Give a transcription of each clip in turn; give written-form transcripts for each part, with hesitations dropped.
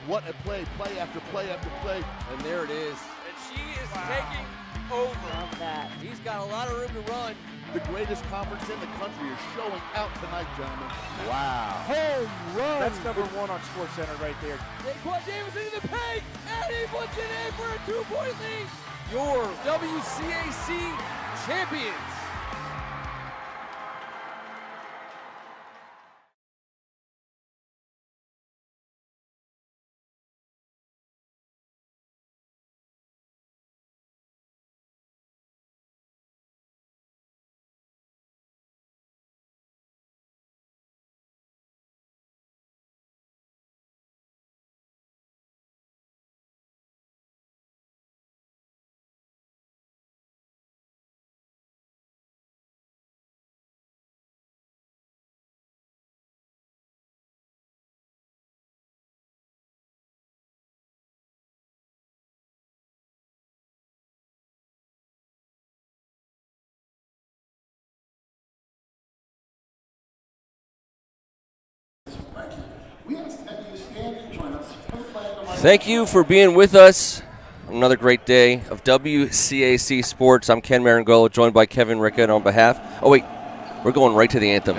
What a play after play after play. And there it is. And she is taking over. Love that. He's got a lot of room to run. The greatest conference in the country is showing out tonight, gentlemen. Wow. Home run. That's number one on SportsCenter right there. Daquan Davis into the paint, and he puts it in for a 2-point lead. Your WCAC champions. Thank you for being with us. Another great day of WCAC Sports. I'm Ken Marangolo, joined by Kevin Rickett on behalf. Oh, wait. We're going right to the anthem.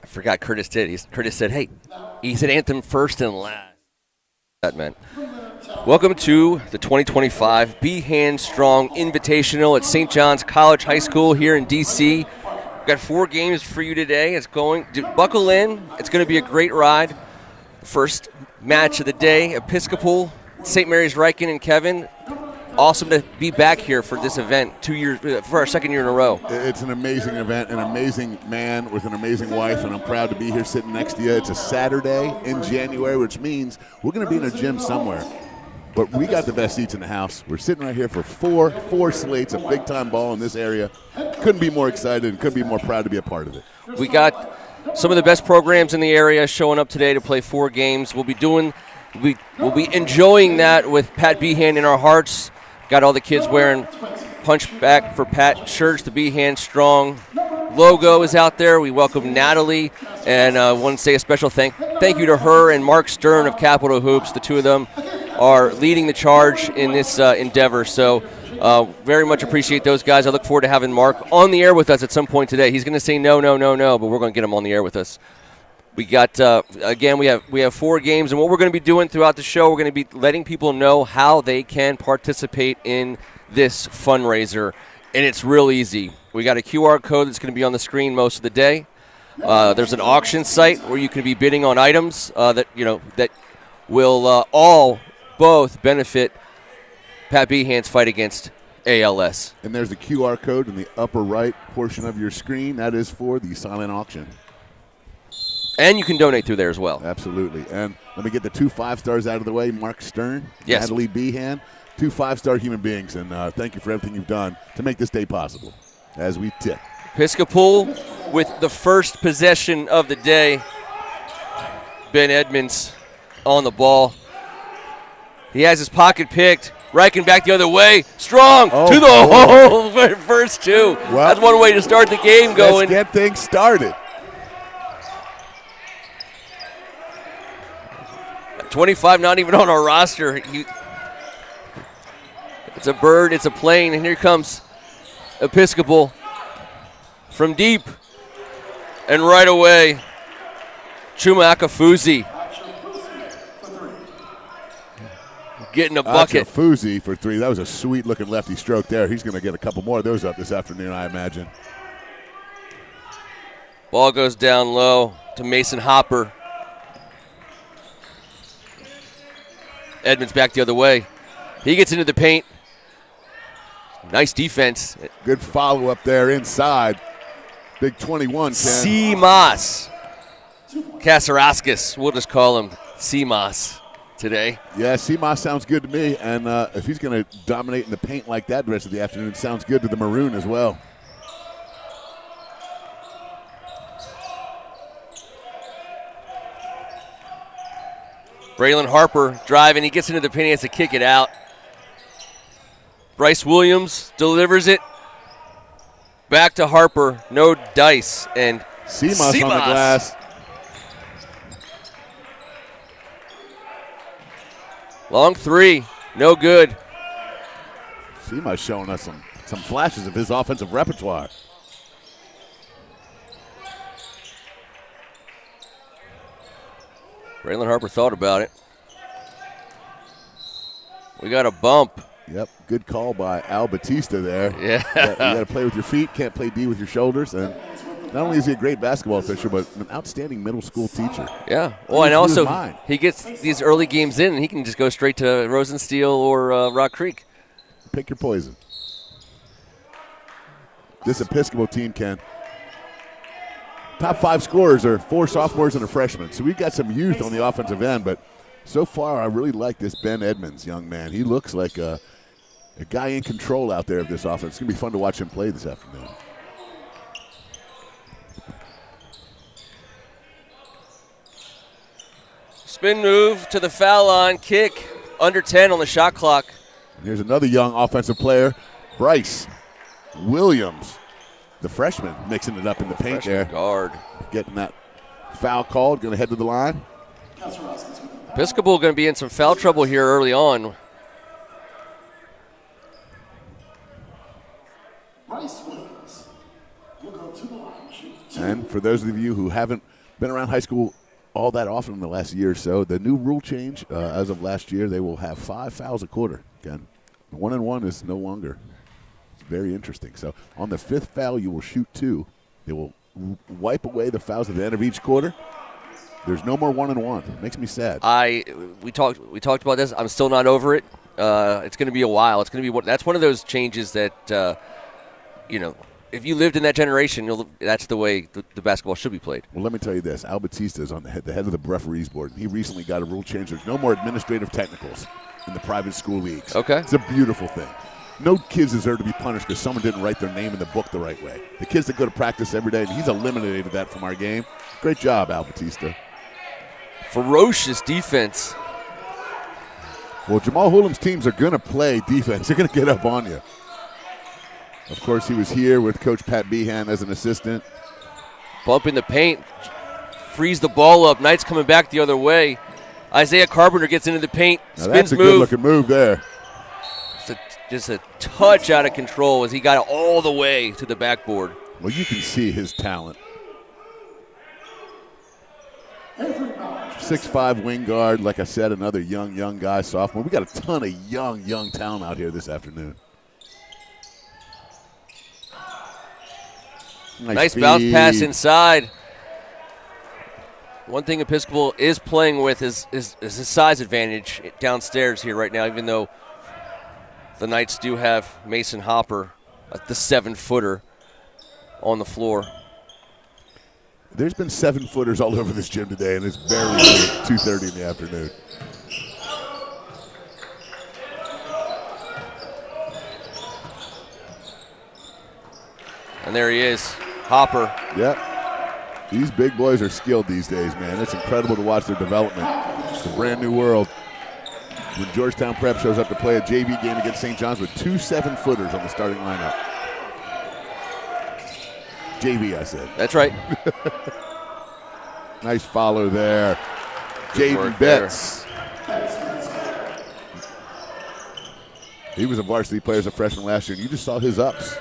Forgot Curtis did. Curtis said, hey, he said anthem first and last. That meant. Welcome to the 2025 Be Hand Strong Invitational at St. John's College High School here in D.C. We've got 4 games for you today. Buckle in. It's going to be a great ride. First match of the day, Episcopal, St. Mary's Riken and Kevin. Awesome to be back here for this event for our second year in a row. It's an amazing event, an amazing man with an amazing wife, and I'm proud to be here sitting next to you. It's a Saturday in January, which means we're going to be in a gym somewhere. But we got the best seats in the house. We're sitting right here for four slates of big-time ball in this area. Couldn't be more excited and couldn't be more proud to be a part of it. We got some of the best programs in the area showing up today to play 4 games. We'll be enjoying that with Pat Behan in our hearts. Got all the kids wearing Punch Back for Pat shirts. The Be Hand Strong logo is out there. We welcome Natalie, and I want to say a special thank you to her and Mark Stern of Capital Hoops. The two of them are leading the charge in this endeavor. So very much appreciate those guys. I look forward to having Mark on the air with us at some point today. He's going to say no, but we're going to get him on the air with us. We got, again, we have 4 games, and what we're going to be doing throughout the show, we're going to be letting people know how they can participate in this fundraiser, and it's real easy. We got a QR code that's going to be on the screen most of the day. There's an auction site where you can be bidding on items that will both benefit Pat Behan's fight against ALS. And there's a QR code in the upper right portion of your screen. That is for the silent auction. And you can donate through there as well. Absolutely. And let me get the 2 5-stars out of the way. Mark Stern, yes. Natalie Behan, 2 5-star human beings. And thank you for everything you've done to make this day possible as we tip. Episcopal with the first possession of the day. Ben Edmonds on the ball. He has his pocket picked. Riken back the other way. Strong to the hole for first 2. Well, that's one way to start the game going. Let's get things started. 25 not even on our roster. It's a bird, it's a plane, and here comes Episcopal from deep. And right away, Chuma Akafuzi getting a bucket. Akafuzi for 3. That was a sweet-looking lefty stroke there. He's going to get a couple more of those up this afternoon, I imagine. Ball goes down low to Mason Hopper. Edmonds back the other way. He gets into the paint. Nice defense. Good follow-up there inside. Big 21, Ken. C-Moss. Kasaraskis. We'll just call him C-Moss today. Yeah, C-Moss sounds good to me. And if he's going to dominate in the paint like that the rest of the afternoon, it sounds good to the Maroon as well. Braylon Harper driving. He gets into the paint. He has to kick it out. Bryce Williams delivers it. Back to Harper. No dice. And C-Moss on the glass. Long 3. No good. C-Moss showing us some flashes of his offensive repertoire. Braylon Harper thought about it. We got a bump. Yep, good call by Al Batista there. Yeah. You got to play with your feet, can't play D with your shoulders. And not only is he a great basketball official, but an outstanding middle school teacher. Yeah. Well, and also he gets these early games in, and he can just go straight to Rosensteel or Rock Creek. Pick your poison. This Episcopal team, Ken. Top 5 scorers are 4 sophomores and a freshman. So we've got some youth on the offensive end, but so far I really like this Ben Edmonds young man. He looks like a guy in control out there of this offense. It's going to be fun to watch him play this afternoon. Spin move to the foul line, kick, under 10 on the shot clock. And here's another young offensive player, Bryce Williams, the freshman, mixing it up in the paint there. Guard. Getting that foul called, going to head to the line. Episcopal going to be in some foul trouble here early on. And for those of you who haven't been around high school all that often in the last year or so, the new rule change, as of last year, they will have 5 fouls a quarter. Again, 1-and-1 is no longer. It's very interesting. So on the 5th foul, you will shoot 2. They will wipe away the fouls at the end of each quarter. There's no more 1-and-1. It makes me sad. We talked about this. I'm still not over it. It's going to be a while. It's going to be that's one of those changes that if you lived in that generation, that's the way the basketball should be played. Well, let me tell you this. Al Batista is on the head of the referees board. He recently got a rule change. There's no more administrative technicals in the private school leagues. Okay. It's a beautiful thing. No kids deserve to be punished because someone didn't write their name in the book the right way. The kids that go to practice every day, and he's eliminated that from our game. Great job, Al Batista. Ferocious defense. Well, Jamal Hullum's teams are going to play defense. They're going to get up on you. Of course, he was here with Coach Pat Behan as an assistant. Bump in the paint. Frees the ball up. Knight's coming back the other way. Isaiah Carpenter gets into the paint. Now Spins that's a move. good-looking move there. Just a touch out of control as he got it all the way to the backboard. Well, you can see his talent. 6'5" wing guard. Like I said, another young guy, sophomore. We got a ton of young talent out here this afternoon. Nice bounce pass inside. One thing Episcopal is playing with is his size advantage downstairs here right now, even though the Knights do have Mason Hopper, the 7-footer, on the floor. There's been 7-footers all over this gym today, and it's barely 2:30 in the afternoon. And there he is, Hopper. Yep. These big boys are skilled these days, man. It's incredible to watch their development. It's a brand new world. When Georgetown Prep shows up to play a JV game against St. John's with 2 7-footers on the starting lineup. JV, I said. That's right. Nice follow there. Jaden Betts. He was a varsity player as a freshman last year, and you just saw his ups.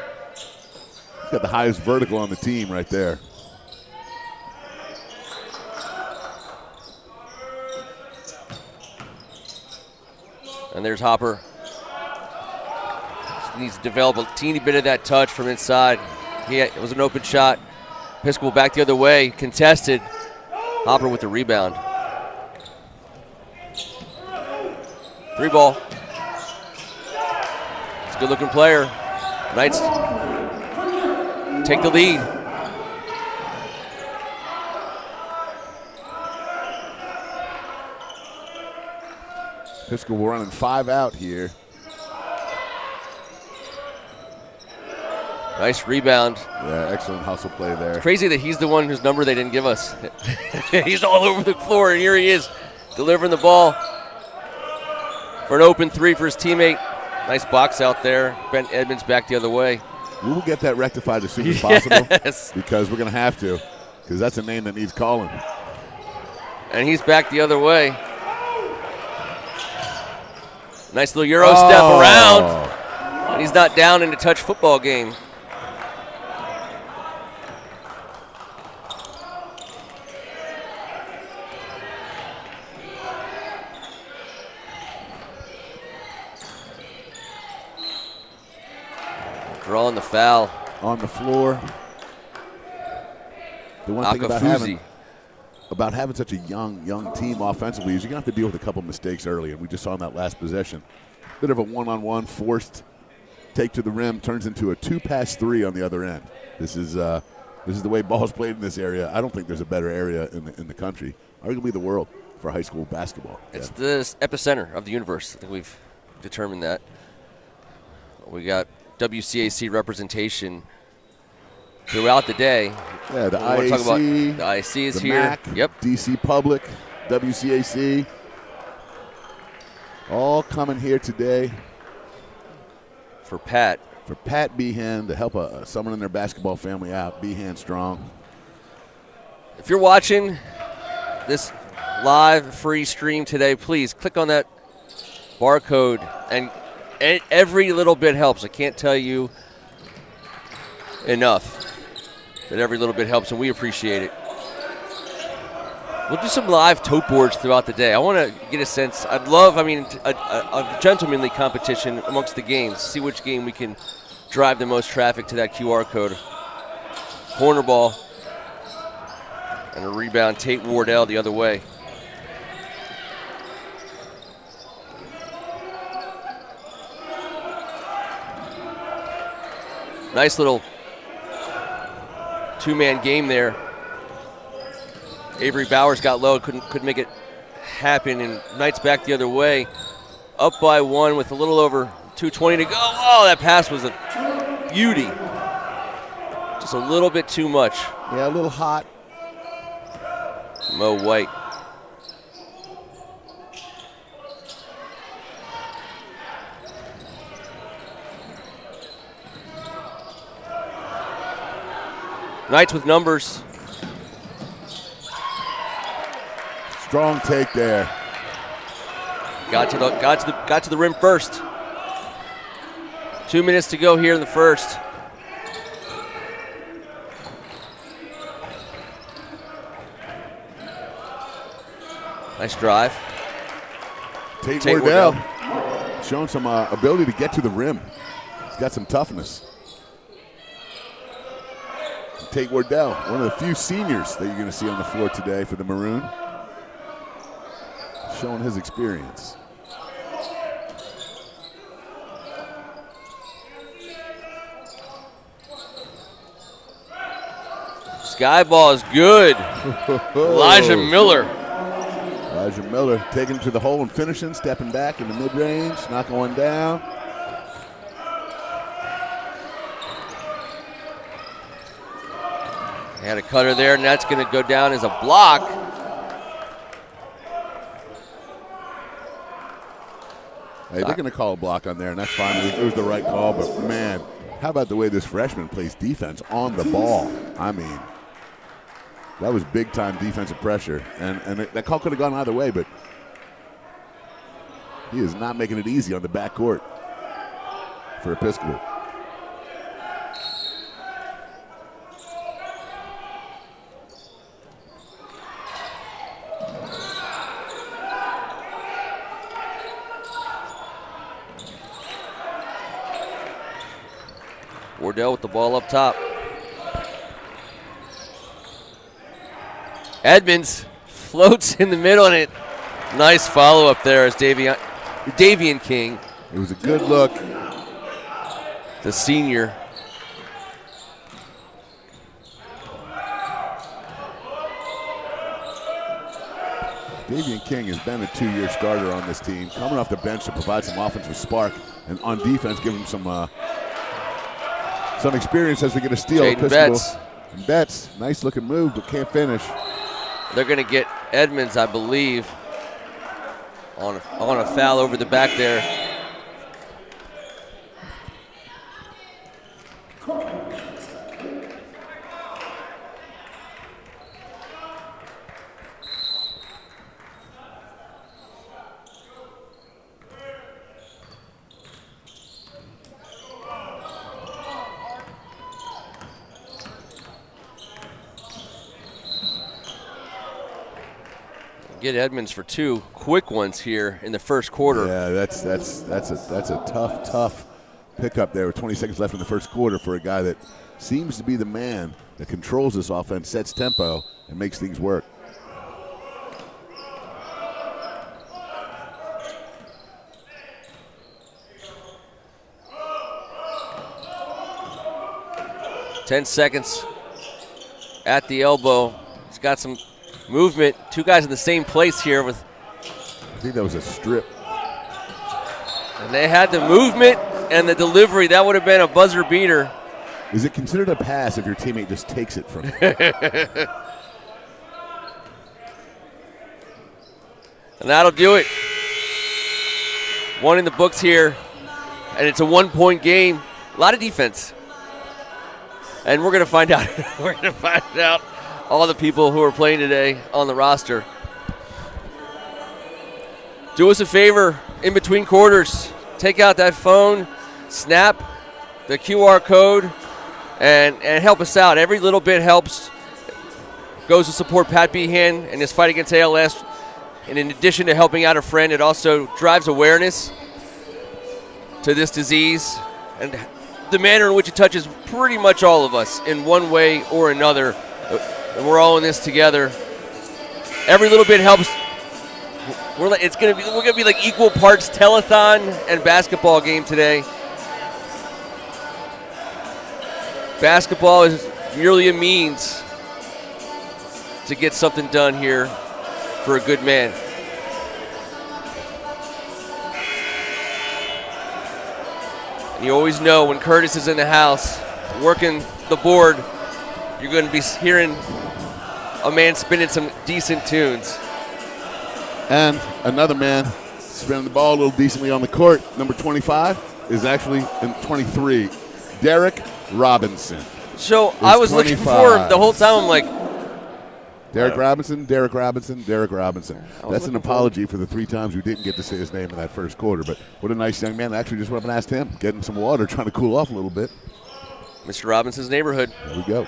He's got the highest vertical on the team right there. And there's Hopper. Just needs to develop a teeny bit of that touch from inside. It was an open shot. Episcopal back the other way, contested. Hopper with the rebound. 3 ball. It's a good-looking player. Knights take the lead. Episcopal running 5 out here. Nice rebound. Yeah, excellent hustle play there. Crazy that he's the one whose number they didn't give us. He's all over the floor, and here he is delivering the ball for an open 3 for his teammate. Nice box out there. Ben Edmonds back the other way. We will get that rectified as soon as possible. Yes. Because we're going to have to, because that's a name that needs calling. And he's back the other way. Nice little Euro step around. And he's not down in a touch football game. Drawing the foul. On the floor. The one thing about having such a young team offensively is you're going to have to deal with a couple mistakes early, and we just saw in that last possession. Bit of a one-on-one forced take to the rim turns into a 2-pass-3 on the other end. This is the way ball is played in this area. I don't think there's a better area in the country, arguably the world, for high school basketball. It's the epicenter of the universe. I think we've determined that. We got WCAC representation throughout the day. Yeah, the IAC. Talk about the IAC is the here. MAC, Yep. DC Public, WCAC. All coming here today. For Pat. For Pat Behan to help someone in their basketball family out. Behan strong. If you're watching this live free stream today, please click on that barcode, and every little bit helps. I can't tell you enough that every little bit helps, and we appreciate it. We'll do some live tote boards throughout the day. I want to get a sense. I'd love, a gentlemanly competition amongst the games. See which game we can drive the most traffic to that QR code. Corner ball and a rebound. Tate Wardell the other way. Nice little two-man game there. Avery Bowers got low, couldn't make it happen, and Knights back the other way. Up by 1 with a little over 2:20 to go. Oh, that pass was a beauty. Just a little bit too much. Yeah, a little hot. Mo White. Knights with numbers. Strong take there. Got to the rim first. 2 minutes to go here in the first. Nice drive. Tate Wardell showing some ability to get to the rim. He's got some toughness. Tate Wardell, one of the few seniors that you're going to see on the floor today for the Maroon. Showing his experience. Sky ball is good. Elijah Miller. Elijah Miller taking him to the hole and finishing, stepping back in the mid-range, knocking one down. Had a cutter there, and that's going to go down as a block. Hey, they're going to call a block on there, and that's fine. It was the right call, but, man, how about the way this freshman plays defense on the ball? I mean, that was big-time defensive pressure, and that call could have gone either way, but he is not making it easy on the backcourt for Episcopal. Wardell with the ball up top. Edmonds floats in the middle, and it nice follow up there as Davian King. It was a good look. The senior. Davian King has been a 2-year starter on this team, coming off the bench to provide some offensive spark, and on defense give him some experience as they get a steal. Jaden Betts. And Betts, nice looking move, but can't finish. They're going to get Edmonds, I believe, on a foul over the back there. Get Edmonds for 2 quick ones here in the first quarter. Yeah, that's a tough pickup there with 20 seconds left in the first quarter for a guy that seems to be the man that controls this offense, sets tempo, and makes things work. Ten seconds at the elbow. He's got some movement. 2 guys in the same place here with. I think that was a strip. And they had the movement and the delivery. That would have been a buzzer beater. Is it considered a pass if your teammate just takes it from you? And that'll do it. 1 in the books here. And it's a 1-point game. A lot of defense. And we're going to find out. We're going to find out all the people who are playing today on the roster. Do us a favor in between quarters. Take out that phone, snap the QR code, and help us out. Every little bit helps. Goes to support Pat Behan and his fight against ALS. And in addition to helping out a friend, it also drives awareness to this disease and the manner in which it touches pretty much all of us in one way or another. And we're all in this together. Every little bit helps. We're gonna be like equal parts telethon and basketball game today. Basketball is merely a means to get something done here for a good man. And you always know when Curtis is in the house working the board, you're going to be hearing a man spinning some decent tunes. And another man spinning the ball a little decently on the court, number 25, is actually in 23, Derek Robinson. So I was 25. looking for the whole time. I'm like, Derek Robinson. That's an apology for the 3 times we didn't get to say his name in that first quarter. But what a nice young man. I actually just went up and asked him, getting some water, trying to cool off a little bit. Mr. Robinson's neighborhood. There we go.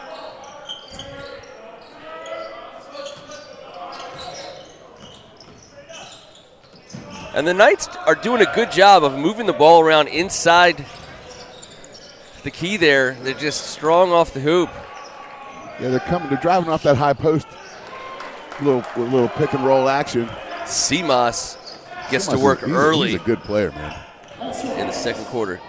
And the Knights are doing a good job of moving the ball around inside the key there. They're just strong off the hoop. Yeah, they're driving off that high post. Little pick and roll action. Seamas gets to Seamas work early He's a good player, man. in the second quarter.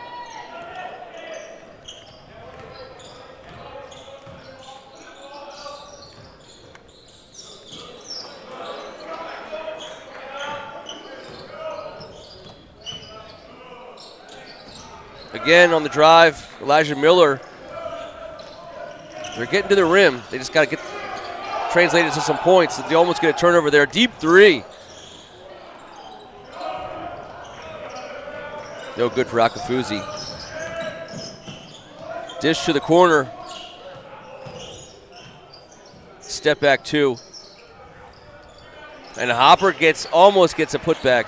Again on the drive, Elijah Miller. They're getting to the rim. They just got to get translated to some points. They almost get a turnover there. Deep 3. No good for Akafuzi. Dish to the corner. Step back 2. And Hopper almost gets a putback.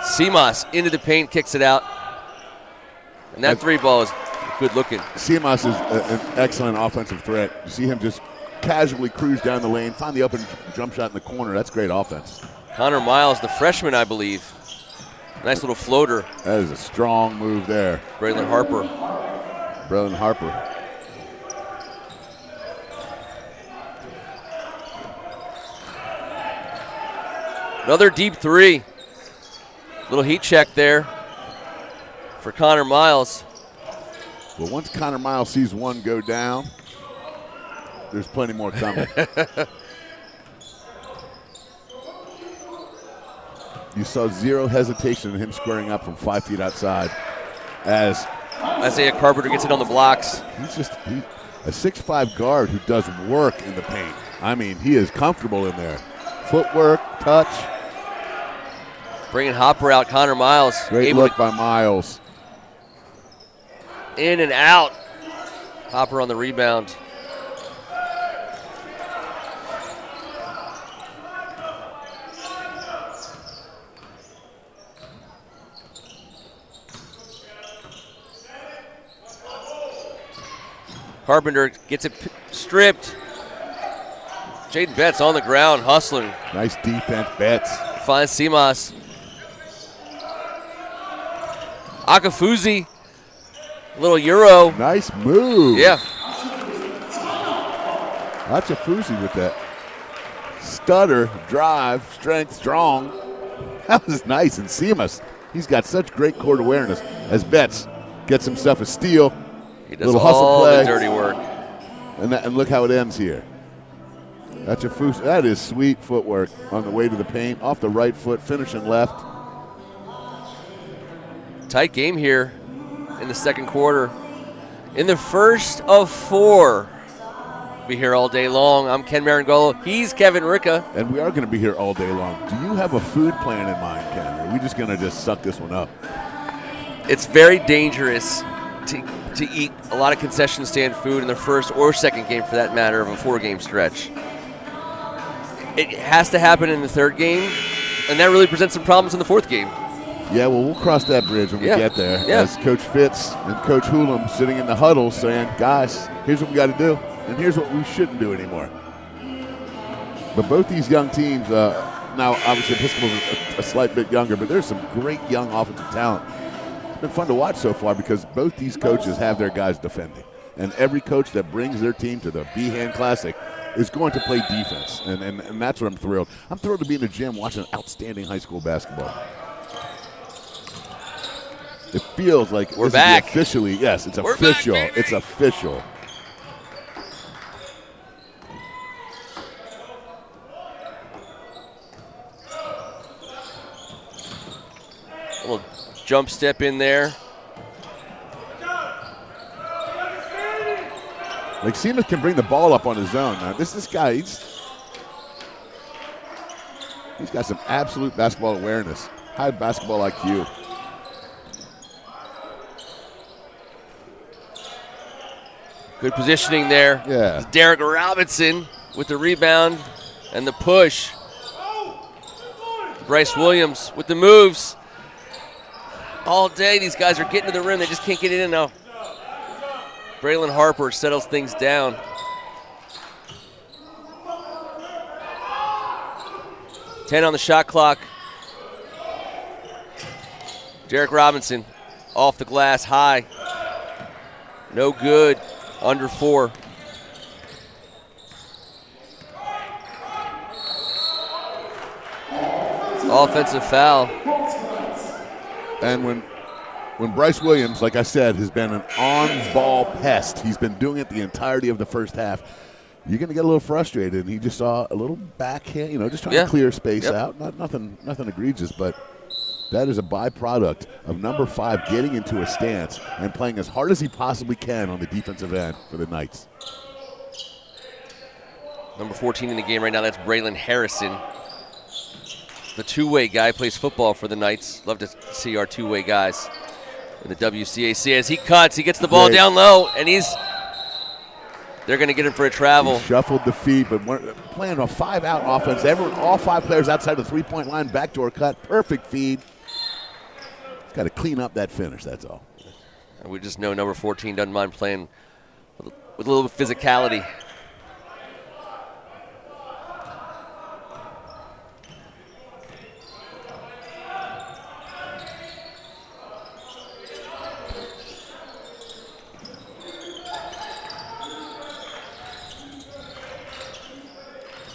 Seamas into the paint, kicks it out. And that 3 ball is good looking. Seamas is an excellent offensive threat. You see him just casually cruise down the lane, find the open jump shot in the corner. That's great offense. Connor Miles, the freshman, I believe. Nice little floater. That is a strong move there. Braylon Harper. Braylon Harper. Another deep three. Little heat check there for Connor Miles. Well, once Connor Miles sees one go down, there's plenty more coming. You saw zero hesitation in him squaring up from 5 feet outside as Isaiah Carpenter gets it on the blocks. he's a 6'5" guard who does work in the paint. I mean, he is comfortable in there. Footwork, touch. Bringing Hopper out, Connor Miles. Great able look to by Miles. in and out. Hopper on the rebound. Carpenter gets it stripped. Jaden Betts on the ground, hustling. Nice defense, Betts. Finds Simas. Akafuzi. Little Euro. Nice move. Yeah. Lots of Fuzi with that. Stutter, drive, strength, strong. That was nice. And Simas, he's got such great court awareness as Betts gets himself a steal. He does Little hustle all play. the dirty work. And look how it ends here. That's a Fuzi. That is sweet footwork on the way to the paint. Off the right foot, finishing left. Tight game here in the second quarter. In the first of four. Be here all day long. I'm Ken Marangolo. He's Kevin Ricca. And we are going to be here all day long. Do you have a food plan in mind, Ken? Or are we just going to just suck this one up? It's very dangerous to eat a lot of concession stand food in the first or second game, for that matter, of a 4-game stretch. It has to happen in the third game, and that really presents some problems in the fourth game. Yeah, well, we'll cross that bridge when we get there. Yeah. As Coach Fitz and Coach Hulam sitting in the huddle saying, guys, here's what we got to do, and here's what we shouldn't do anymore. But both these young teams, now obviously Episcopal's a slight bit younger, but there's some great young offensive talent. It's been fun to watch so far because both these coaches have their guys defending. And every coach that brings their team to the Behan Classic is going to play defense. And that's what I'm thrilled. I'm thrilled to be in the gym watching outstanding high school basketball. It feels like We're this back. is officially, yes, it's We're official. back, baby. It's official. A little jump step in there. Like Seamus can bring the ball up on his own. Now, this guy, he's got some absolute basketball awareness, high basketball IQ. Good positioning there. Yeah. Derek Robinson with the rebound and the push. Bryce Williams with the moves. All day these guys are getting to the rim. They just can't get it in now. Braylon Harper settles things down. Ten on the shot clock. Derek Robinson off the glass high. No good. Under 4. Offensive foul. And when Bryce Williams, like I said, has been an on-ball pest, he's been doing it the entirety of the first half, you're going to get a little frustrated. And he just saw a little backhand, just trying to clear space out. Nothing egregious, but that is a byproduct of number 5 getting into a stance and playing as hard as he possibly can on the defensive end for the Knights. Number 14 in the game right now, that's Braylon Harrison. The two-way guy, plays football for the Knights. Love to see our two-way guys in the WCAC. As he cuts, he gets the ball down low, and they're going to get him for a travel. He shuffled the feet, but we're playing a 5-out offense. All 5 players outside the three-point line, backdoor cut, perfect feed. He's got to clean up that finish, that's all. We just know number 14 doesn't mind playing with a little bit of physicality.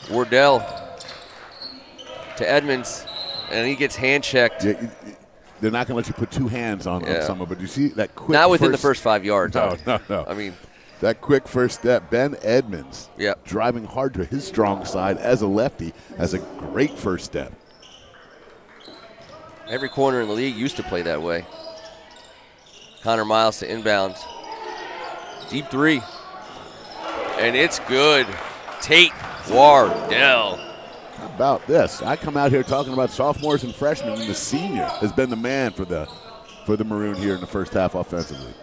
Wardell to Edmonds, and he gets hand checked. Yeah, they're not going to let you put two hands on someone, but you see that quick Not within the first 5 yards. No. I mean, that quick first step. Ben Edmonds, Yep. driving hard to his strong side as a lefty, has a great first step. every corner in the league used to play that way. Connor Miles to inbound. Deep three. And it's good. Tate Wardell. How about this? I come out here talking about sophomores and freshmen, and the senior has been the man for the Maroon here in the first half offensively.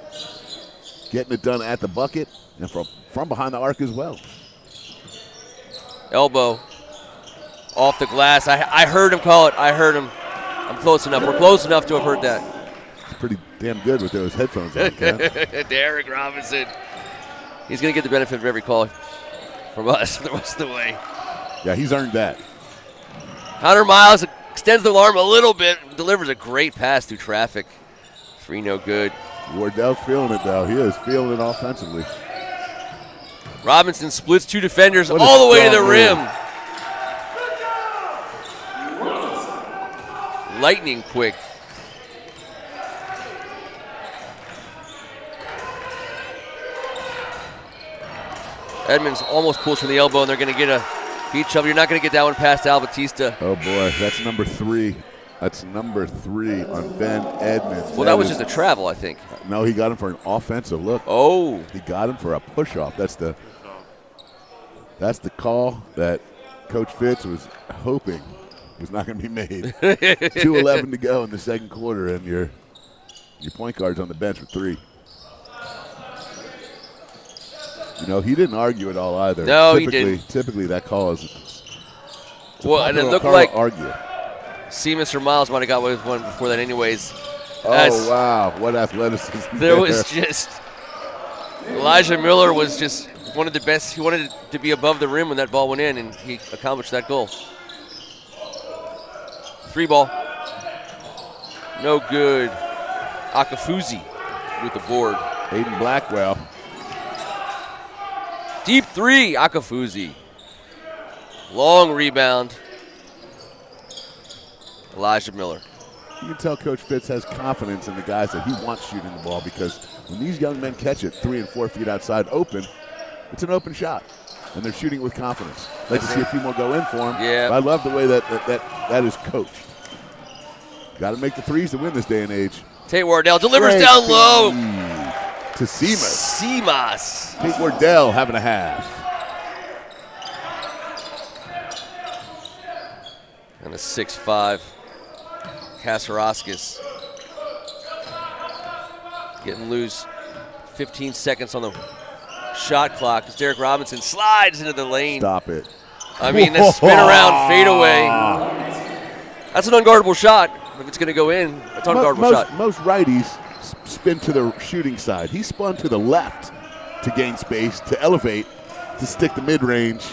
Getting it done at the bucket and from behind the arc as well. Elbow off the glass. I heard him call it. I heard him. I'm close enough. We're close enough to have heard that. It's pretty damn good with those headphones on, Ken. Derek Robinson. He's going to get the benefit of every call from us the rest of the way. Yeah, he's earned that. Connor Miles extends the arm a little bit, delivers a great pass through traffic. Three no good. Wardell's feeling it, though. He is feeling it offensively. Robinson splits two defenders What a all the way to the strong rim. move. Lightning quick. Edmonds almost pulls from the elbow, and they're going to get a feet shove. You're not going to get that one past Al Batista. Oh, boy. That's number 3. That's number 3 on Ben Edmonds. Well, that was just a travel, I think. No, he got him for an offensive look. Oh. He got him for a push-off. That's the call that Coach Fitz was hoping was not going to be made. 2:11 to go in the second quarter, and your point guard's on the bench with 3. You know, he didn't argue at all either. No, he didn't. Typically, that call is well, and it looked call like to argue. Seamus or Miles might have got away with one before that anyways. Oh, wow. What athleticism. There was just Elijah Miller was just one of the best. He wanted to be above the rim when that ball went in, and he accomplished that goal. 3 ball. No good. Akafuzi with the board. Hayden Blackwell. Deep 3, Akafuzi. Long rebound. Elijah Miller. You can tell Coach Fitz has confidence in the guys that he wants shooting the ball, because when these young men catch it 3 and 4 feet outside open, it's an open shot, and they're shooting with confidence. I'd like to see a few more go in for them. Yeah. But I love the way that is coached. Got to make the threes to win this day and age. Tate Wardell delivers Great down low. To Seamus. Seamus. Tate Wardell having a half. And a 6'5". Kasaraskis getting loose. 15 seconds on the shot clock as Derek Robinson slides into the lane. Stop it. I mean, that spin around fadeaway. That's an unguardable shot. If it's going to go in, it's an unguardable shot. Most righties spin to the shooting side. He spun to the left to gain space, to elevate, to stick the mid-range.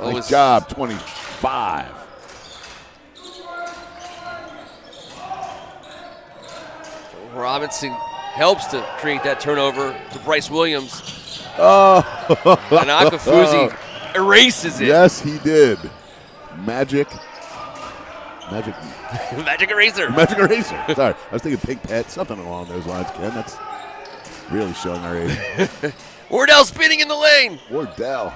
Nice job, 25. Robinson helps to create that turnover to Bryce Williams. Oh. And Akafuzi erases it. Yes, he did. Magic Magic eraser. Magic eraser. Sorry, I was thinking Pink Pet, something along those lines, Ken. That's really showing our age. Wardell spinning in the lane. Wardell.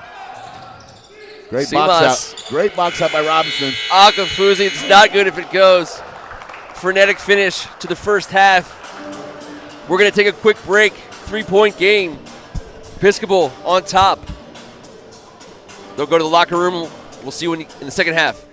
Great Seamus. box out. Great box out by Robinson. Akafuzi, it's not good if it goes. Frenetic finish to the first half. We're going to take a quick break. 3-point game. Episcopal on top. They'll go to the locker room. We'll see you in the second half.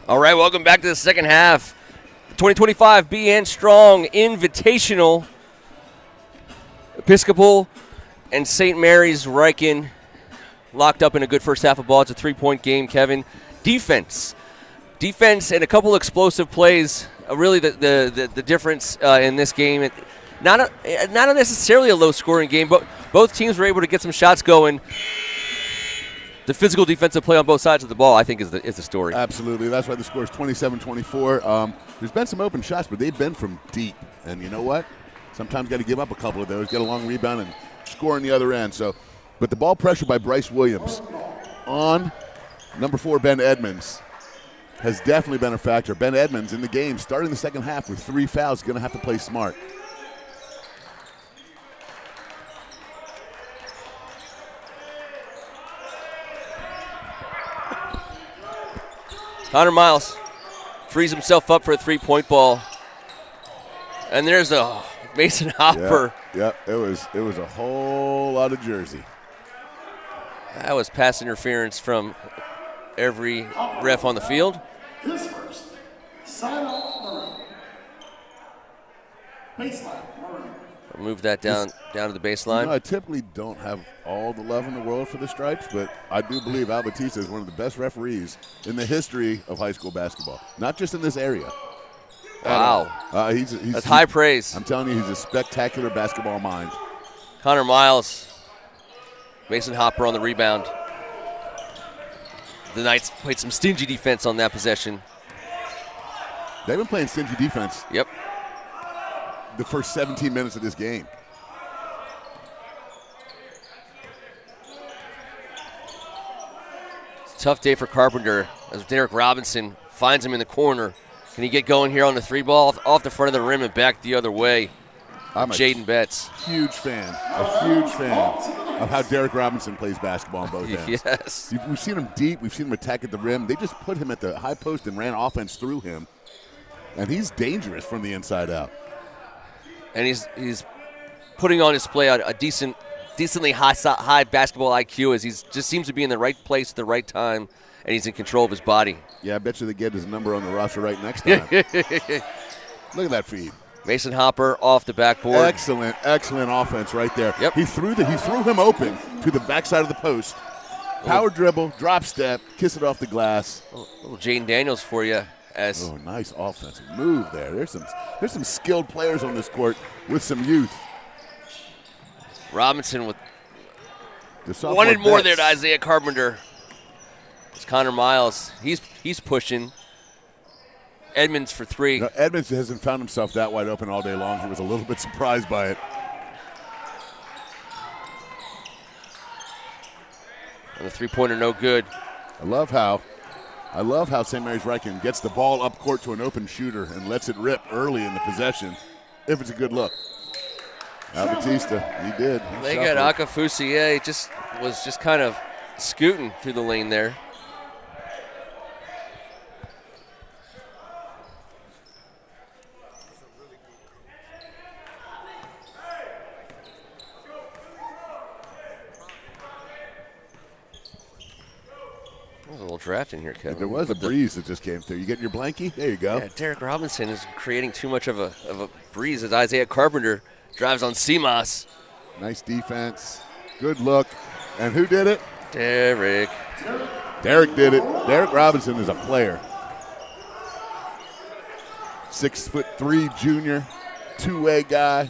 All right, welcome back to the second half. 2025 BN Strong Invitational. Episcopal and St. Mary's Riken locked up in a good first half of ball. It's a 3-point game, Kevin. Defense and a couple explosive plays. Really the difference in this game. Not necessarily a low-scoring game, but both teams were able to get some shots going. The physical defensive play on both sides of the ball, I think, is the story. Absolutely. That's why the score is 27-24. There's been some open shots, but they've been from deep. And you know what? Sometimes got to give up a couple of those, get a long rebound, and score on the other end. But the ball pressure by Bryce Williams on number 4, Ben Edmonds, has definitely been a factor. Ben Edmonds in the game, starting the second half with 3 fouls, going to have to play smart. Connor Miles frees himself up for a 3-point ball. And there's a Mason Hopper. Yeah, it was a whole lot of jersey. That was pass interference from every ref on the field. His first. Sign off Maroon. Baseline, Maroon. We'll move that down to the baseline. You know, I typically don't have all the love in the world for the Stripes, but I do believe Al Batista is one of the best referees in the history of high school basketball, not just in this area. Wow. That's high praise. I'm telling you, he's a spectacular basketball mind. Connor Miles. Mason Hopper on the rebound. The Knights played some stingy defense on that possession. They've been playing stingy defense. Yep. The first 17 minutes of this game. It's a tough day for Carpenter as Derek Robinson finds him in the corner. Can he get going here on the 3 ball off the front of the rim and back the other way? I'm a Jaden Betts. huge fan of how Derek Robinson plays basketball on both ends. Yes. We've seen him deep. We've seen him attack at the rim. They just put him at the high post and ran offense through him. And he's dangerous from the inside out. And he's putting on display a decently high basketball IQ as he just seems to be in the right place at the right time, and he's in control of his body. Yeah, I bet you they get his number on the roster right next time. Look at that feed. Mason Hopper off the backboard. Excellent offense right there. Yep. He threw him open to the backside of the post. Power dribble, drop step, kiss it off the glass. Little Jaden Daniels for you. Oh, nice offensive move there. There's some skilled players on this court with some youth. Robinson with The wanted more Betts. there to Isaiah Carpenter. It's Connor Miles. He's pushing. Edmonds for 3. No, Edmonds hasn't found himself that wide open all day long. He was a little bit surprised by it. And the 3-pointer no good. I love how St. Mary's Riken gets the ball up court to an open shooter and lets it rip early in the possession if it's a good look. Al Batista, he did. They got Akafusier, was just kind of scooting through the lane there. There's a little draft in here, Kevin. There was a breeze that just came through. You getting your blankie? There you go. Yeah, Derek Robinson is creating too much of a breeze as Isaiah Carpenter drives on CMOS. Nice defense. Good look. And who did it? Derek. Derek did it. Derek Robinson is a player. 6'3" junior, two-way guy,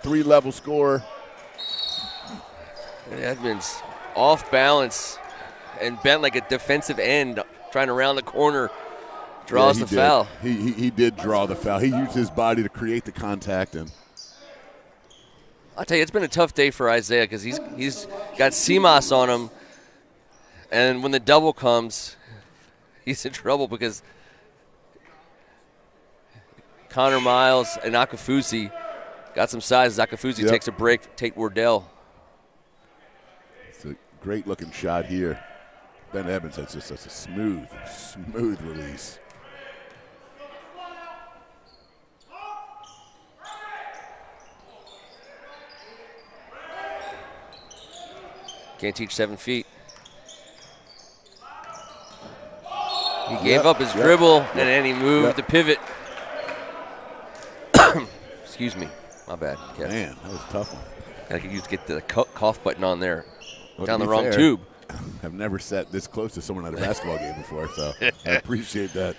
3-level scorer. And Edmonds off balance and bent like a defensive end trying to round the corner. Draws the foul. He did draw the foul. He used his body to create the contact. And I'll tell you, it's been a tough day for Isaiah because he's got CMOS on him. And when the double comes, he's in trouble because Connor Miles and Akafusi got some size. Akafusi takes a break. Tate Wardell. It's a great-looking shot here. Ben Edmonds has just a smooth release. Can't teach 7 feet. He gave up his dribble, and then he moved the pivot. Excuse me. My bad. Kevin. Man, that was a tough one. I could use to get the cough button on there. Well, Down to the be wrong fair, tube. I've never sat this close to someone at a basketball game before, so I appreciate that.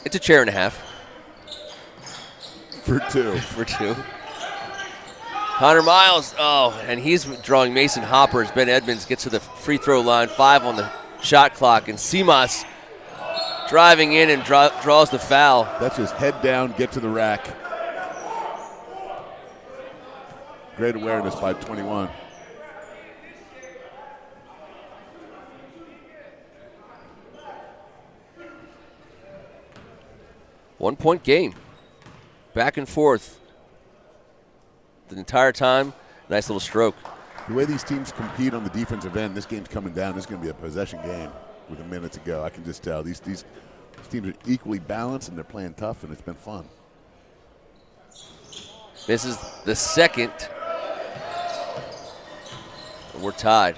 It's a chair and a half. For 2. For 2. Connor Miles, and he's drawing Mason Hopper as Ben Edmonds gets to the free throw line, 5 on the shot clock, and Simas driving in and draws the foul. That's just head down, get to the rack. Great awareness by 21. One-point game. Back and forth. The entire time, nice little stroke. The way these teams compete on the defensive end, this game's coming down. This is going to be a possession game with a minute to go. I can just tell. These teams are equally balanced, and they're playing tough, and it's been fun. This is the second. We're tied.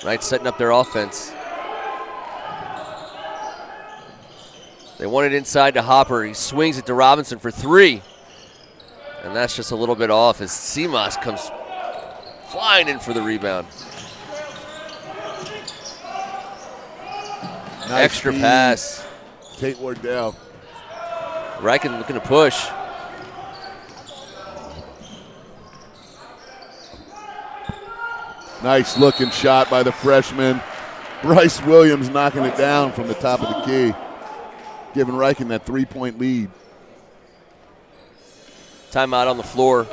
Right, setting up their offense. They want it inside to Hopper. He swings it to Robinson for 3. And that's just a little bit off as Simas comes flying in for the rebound. Nice Extra feed. pass. Tate Wardell. Riken looking to push. Nice looking shot by the freshman. Bryce Williams knocking it down from the top of the key, giving Riken that 3-point lead. Timeout on the floor.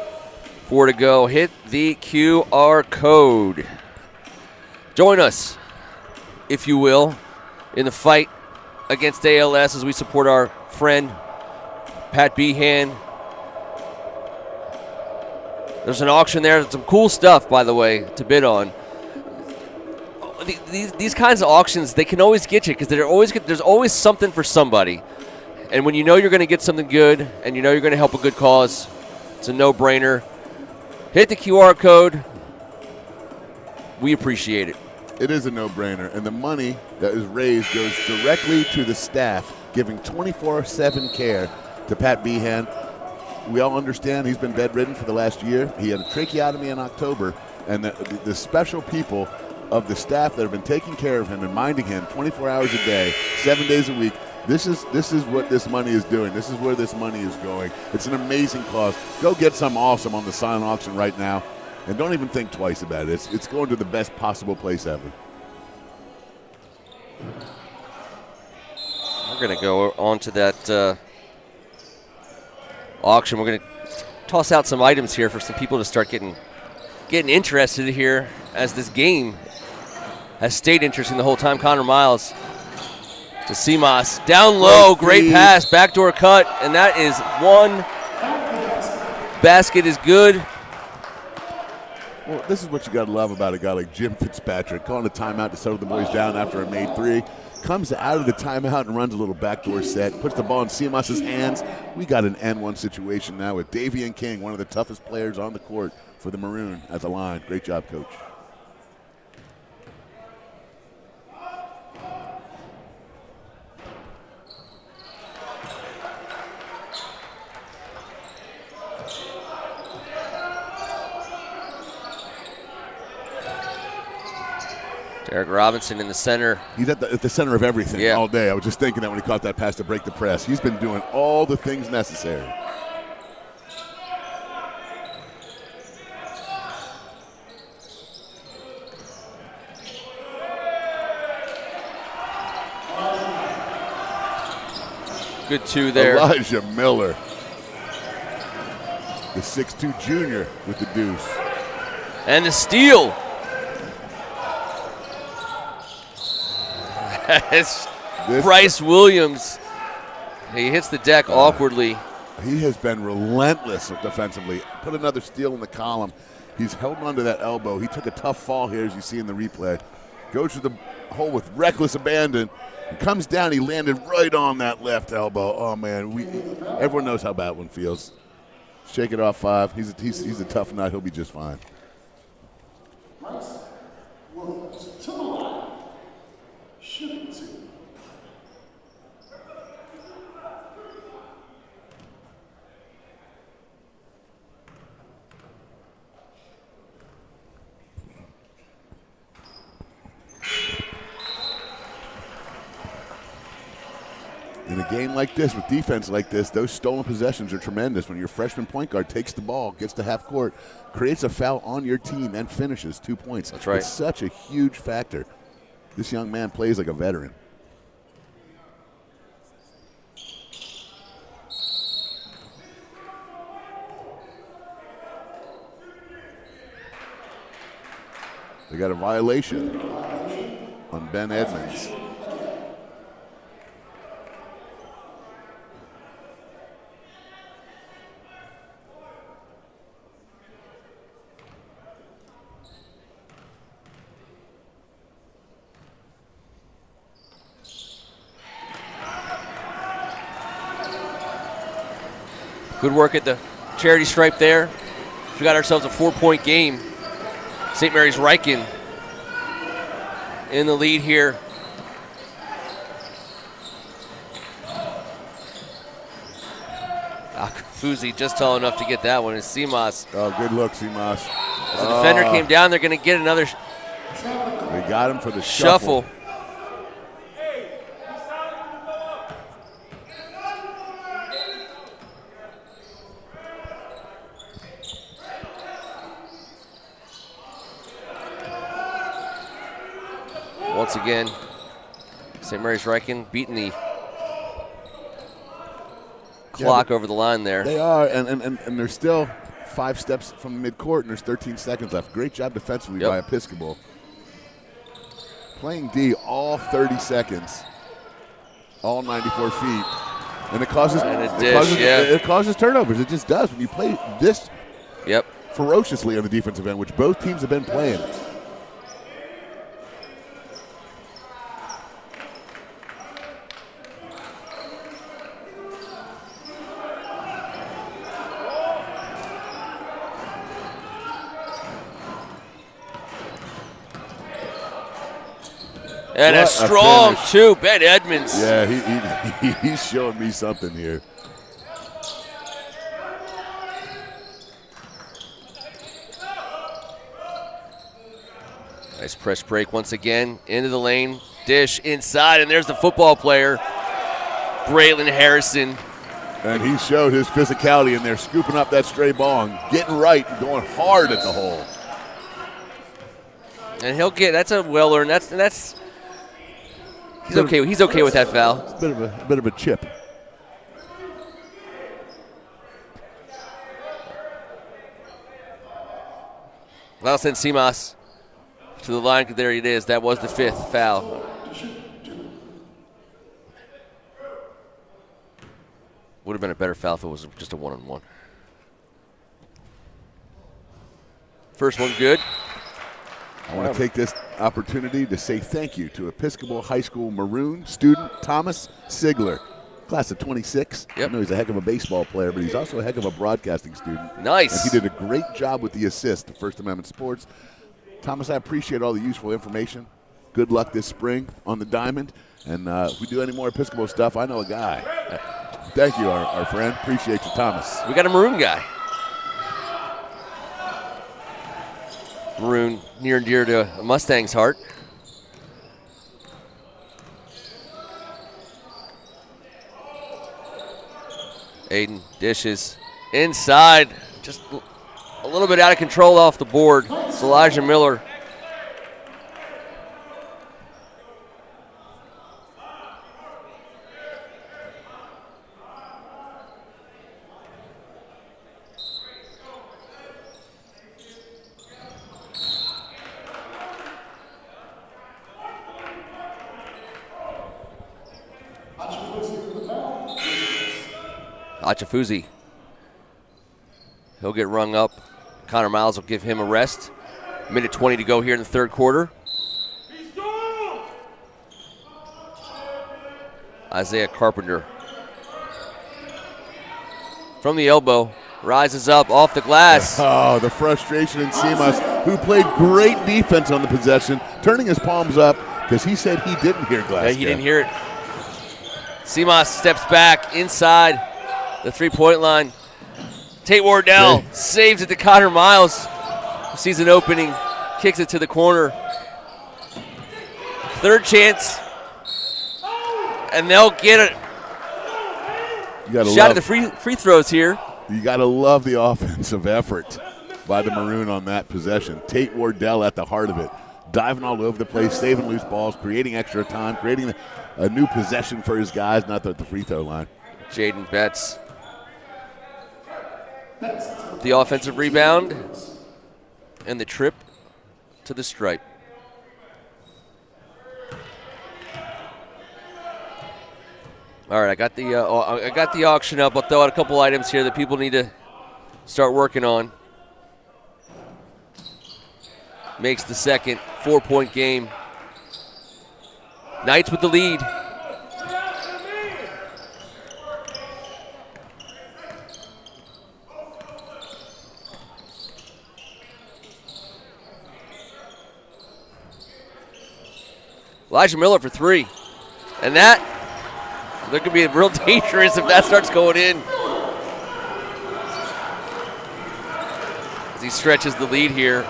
4 to go. Hit the QR code. Join us, if you will, in the fight against ALS as we support our friend Pat Behan. There's an auction there. Some cool stuff, by the way, to bid on. These kinds of auctions, they can always get you because there's always something for somebody. And when you know you're going to get something good and you know you're going to help a good cause, it's a no-brainer. Hit the QR code. We appreciate it. It is a no-brainer, and the money that is raised goes directly to the staff, giving 24/7 care to Pat Behan. We all understand he's been bedridden for the last year. He had a tracheotomy in October, and the special people of the staff that have been taking care of him and minding him 24 hours a day, 7 days a week, this is what this money is doing. This is where this money is going. It's an amazing cause. Go get some awesome on the silent auction right now, and don't even think twice about it. It's going to the best possible place ever. We're going to go on to that auction. We're going to toss out some items here for some people to start getting interested here as this game has stayed interesting the whole time. Connor Miles to Simas. Down low, great pass, backdoor cut, and that is one. Basket is good. Well, this is what you got to love about a guy like Jim Fitzpatrick, calling a timeout to settle the boys down after a made 3. Comes out of the timeout and runs a little backdoor set, puts the ball in Simas' hands. We got an N1 situation now with Davian King, one of the toughest players on the court for the Maroon at the line. Great job, Coach. Derek Robinson in the center. He's at the center of everything all day. I was just thinking that when he caught that pass to break the press. He's been doing all the things necessary. Good 2 there. Elijah Miller, the 6'2 junior with the deuce. And the steal. It's Bryce Williams. He hits the deck awkwardly. He has been relentless defensively. Put another steal in the column. He's held onto that elbow. He took a tough fall here, as you see in the replay. Goes to the hole with reckless abandon. He comes down. He landed right on that left elbow. Oh, man. Everyone knows how that one feels. Shake it off 5. He's a tough nut. He'll be just fine. Rice Williams to the line. Shooting 2. In a game like this, with defense like this, those stolen possessions are tremendous. When your freshman point guard takes the ball, gets to half court, creates a foul on your team, and finishes 2 points. That's right. It's such a huge factor. This young man plays like a veteran. They got a violation on Ben Edmonds. Good work at the charity stripe there. We got ourselves a 4-point game. St. Mary's Riken in the lead here. Fuzi just tall enough to get that one. It's Simas. Oh, good look, Simas. As the defender came down, they're going to get another They got him for the shuffle. Once again, St. Mary's Riken beating the clock over the line there. They are, and they're still 5 steps from midcourt, and there's 13 seconds left. Great job defensively by Episcopal. Playing D all 30 seconds, all 94 feet, and it causes it causes turnovers. It just does when you play this ferociously on the defensive end, which both teams have been playing. And What a strong finish. 2, Ben Edmonds. Yeah, he's showing me something here. Nice press break once again. Into the lane. Dish inside, and there's the football player, Braylon Harrison. And he showed his physicality in there, scooping up that stray ball and getting right and going hard at the hole. And he'll get, that's a well-earned, that's he's okay with that foul. It's a bit of a chip. That'll send Simas to the line. There it is. That was the 5th foul. Would have been a better foul if it was just a 1-on-1. First one good. I want to take this opportunity to say thank you to Episcopal High School Maroon student Thomas Sigler, class of 26. Yep. I know he's a heck of a baseball player, but he's also a heck of a broadcasting student. Nice. And he did a great job with the assist to First Amendment Sports. Thomas, I appreciate all the useful information. Good luck this spring on the diamond. And if we do any more Episcopal stuff, I know a guy. Thank you, our friend. Appreciate you, Thomas. We got a Maroon guy. Maroon, near and dear to a Mustang's heart. Aiden dishes inside, just a little bit out of control off the board. It's Elijah Miller. Achafuzi. He'll get rung up. Connor Miles will give him a rest. Minute 20 to go here in the third quarter. Isaiah Carpenter. From the elbow, rises up off the glass. Oh, the frustration in Simas, who played great defense on the possession, turning his palms up because he said he didn't hear Glasgow. Yeah, he didn't hear it. Simas steps back inside the three-point line. Tate Wardell saves it to Connor Miles, who sees an opening, kicks it to the corner. Third chance, and they'll get a shot at the free throws here. You got to love the offensive effort by the Maroon on that possession. Tate Wardell at the heart of it, diving all over the place, saving loose balls, creating extra time, creating a new possession for his guys, not at the free throw line. Jaden Betts. The offensive rebound and the trip to the stripe. All right, I got the auction up. I'll throw out a couple items here that people need to start working on. Makes the second 4-point game. Knights with the lead. Elijah Miller for three. And that could be real dangerous if that starts going in. As he stretches the lead here.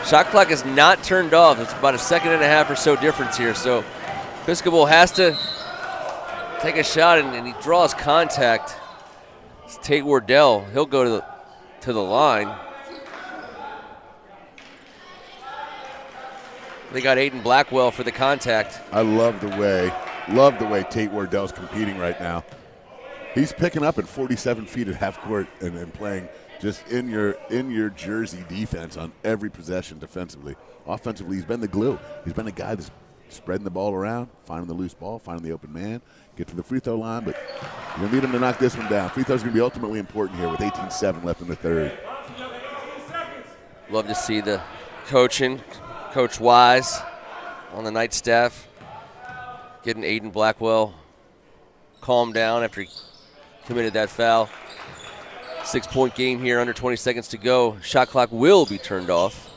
Shot clock is not turned off. It's about a second and a half or so difference here. So Episcopal has to take a shot, and he draws contact. It's Tate Wardell. He'll go to the line. They got Aiden Blackwell for the contact. I love the way Tate Wardell's competing right now. He's picking up at 47 feet at half court and playing just in your jersey defense on every possession defensively. Offensively, he's been the glue. He's been a guy that's spreading the ball around, finding the loose ball, finding the open man, get to the free throw line, but you're going to need him to knock this one down. Free throw's going to be ultimately important here with 18-7 left in the third. Love to see the coaching. Coach Wise on the Knight staff getting Aiden Blackwell calmed down after he committed that foul. 6-point game here, under 20 seconds to go. Shot clock will be turned off,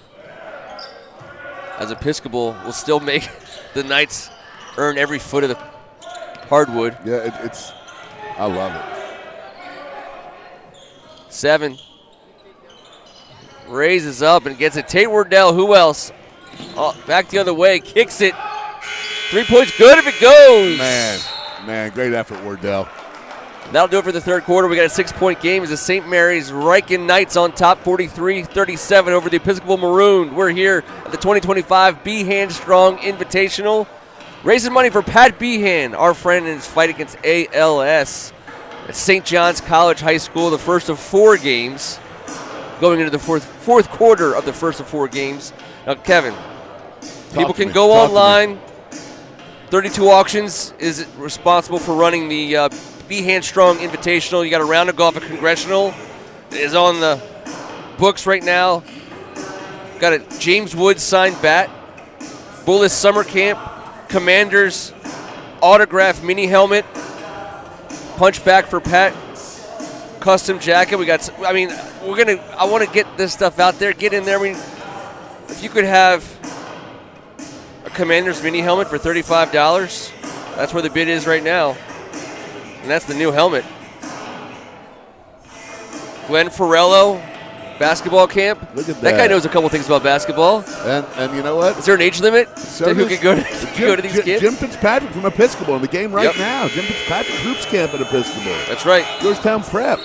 as Episcopal will still make the Knights earn every foot of the hardwood. Yeah, I love it. 7. Raises up and gets it. Tate Wardell, who else? Back the other way, kicks it. 3 points, good if it goes. Man, great effort, Wardell. That'll do it for the third quarter. We got a 6-point game as the St. Mary's Riken Knights on top 43-37 over the Episcopal Maroon. We're here at the 2025 Behan Strong Invitational. Raising money for Pat Behan, our friend in his fight against ALS at St. John's College High School, the first of 4 games. Going into the fourth quarter of the first of 4 games. Now, Kevin, people can go online. 32 Auctions is responsible for running the Behan Strong Invitational. You got a round of golf at Congressional. It is on the books right now. Got a James Woods signed bat. Bullis Summer Camp. Commanders autograph mini helmet. Punch back for Pat. Custom jacket. I want to get this stuff out there. Get in there. If you could have a Commanders mini helmet for $35, that's where the bid is right now. And that's the new helmet. Glenn Ferrello, basketball camp. Look at that. That guy knows a couple things about basketball. And you know what? Is there an age limit to who can go to these kids? Jim Fitzpatrick from Episcopal in the game right now. Jim Fitzpatrick hoops camp at Episcopal. That's right. Georgetown Prep.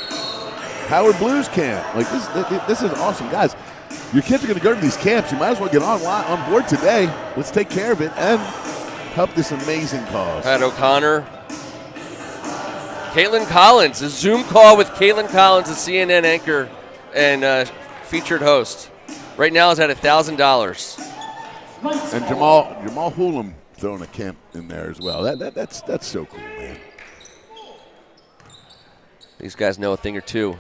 Howard Blues camp. Like this is awesome, guys. Your kids are going to go to these camps. You might as well get on board today. Let's take care of it and help this amazing cause. Pat O'Connor. Caitlin Collins, a Zoom call with Caitlin Collins, the CNN anchor and featured host. Right now is at $1,000. And Jamal Hulam throwing a camp in there as well. That's so cool, man. These guys know a thing or two.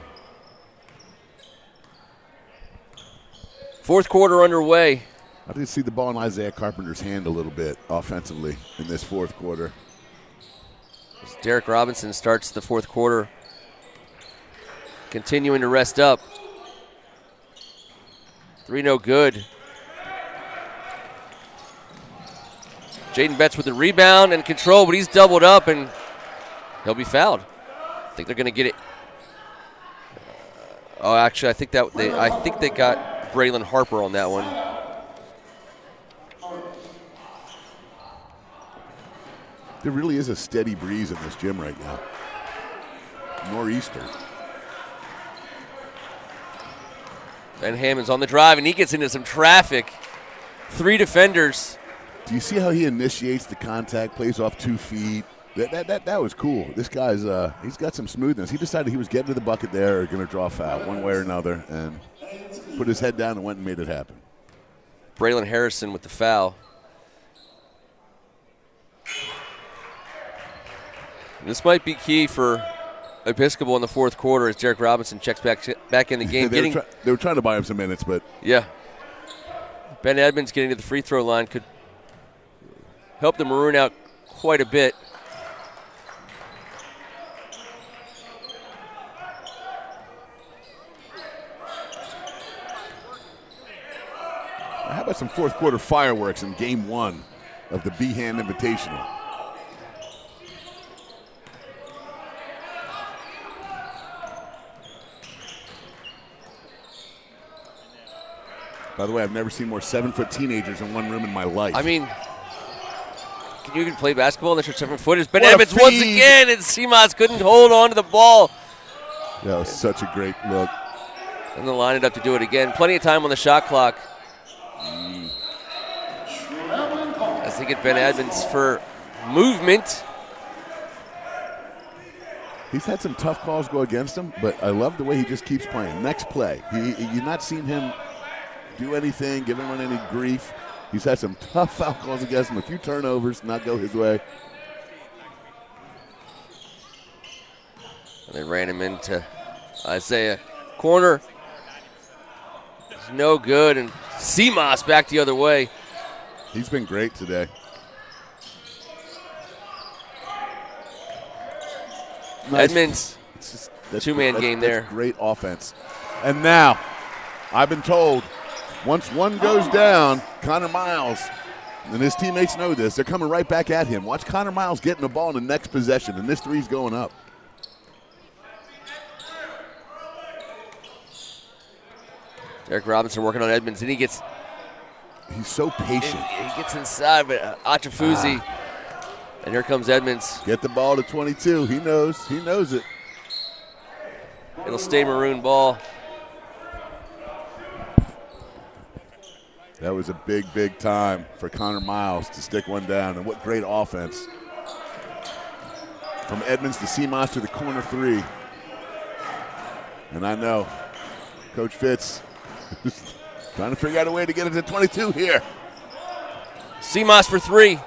Fourth quarter underway. I did see the ball in Isaiah Carpenter's hand a little bit offensively in this fourth quarter. As Derek Robinson starts the fourth quarter, continuing to rest up. 3 no good. Jaden Betts with the rebound and control, but he's doubled up and he'll be fouled. I think they're going to get it. Oh, actually, I think they got Braylon Harper on that one. There really is a steady breeze in this gym right now. Nor'easter. Ben Hammond's on the drive, and he gets into some traffic. 3 defenders. Do you see how he initiates the contact, plays off 2 feet? That was cool. This guy's he's got some smoothness. He decided he was getting to the bucket there or going to draw a foul one way or another, and put his head down and went and made it happen. Braylon Harrison with the foul. This might be key for Episcopal in the fourth quarter as Derek Robinson checks back in the game. They were trying to buy him some minutes, but yeah. Ben Edmonds getting to the free throw line could help the Maroon out quite a bit. how about some fourth quarter fireworks in game 1 of the Behan Invitational? By the way, I've never seen more 7-foot teenagers in one room in my life. I mean, can you even play basketball unless you're 7 foot? It's Ben What a Edmonds once feed. again, and Seamoss couldn't hold on to the ball. That was such a great look. And they'll line it up to do it again. Plenty of time on the shot clock. As they get Ben Edmonds for movement. He's had some tough calls go against him, but I love the way he just keeps playing. Next play. You've not seen him do anything, give him any grief. He's had some tough foul calls against him, a few turnovers, not go his way. And they ran him into Isaiah. Corner. It's no good, and Seamoss back the other way. He's been great today. Nice. Edmonds, That's two-man game there. That's great offense. And now, I've been told, once one goes down, Connor Miles, and his teammates know this, they're coming right back at him. Watch Connor Miles getting the ball in the next possession, and this three's going up. Derek Robinson working on Edmonds, and He's so patient. he gets inside, but Achafuzi. And here comes Edmonds. Get the ball to 22. He knows. He knows it. It'll stay Maroon ball. That was a big, big time for Connor Miles to stick one down. And what great offense. From Edmonds to Seamoss to the corner three. And I know Coach Fitz is trying to figure out a way to get it to 22 here. Seamoss for three.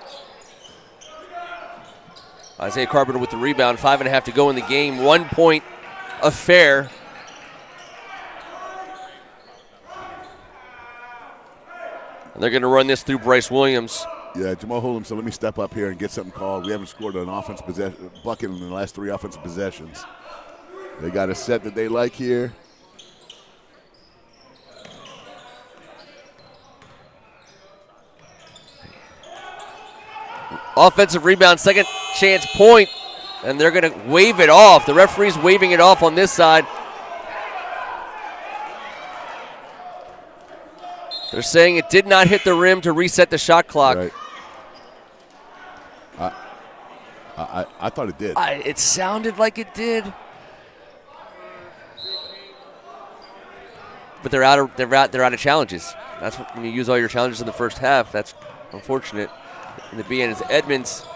Isaiah Carpenter with the rebound. 5.5 to go in the game. 1 point affair. And they're going to run this through Bryce Williams. Yeah, Jamal Holm said, let me step up here and get something called. We haven't scored an offensive bucket in the last 3 offensive possessions. They got a set that they like here. Offensive rebound, second chance point, and they're going to wave it off. The referee's waving it off on this side. They're saying it did not hit the rim to reset the shot clock. Right. I thought it did. It sounded like it did. But they're out of challenges. That's when you use all your challenges in the first half. That's unfortunate. In the BN is Edmonds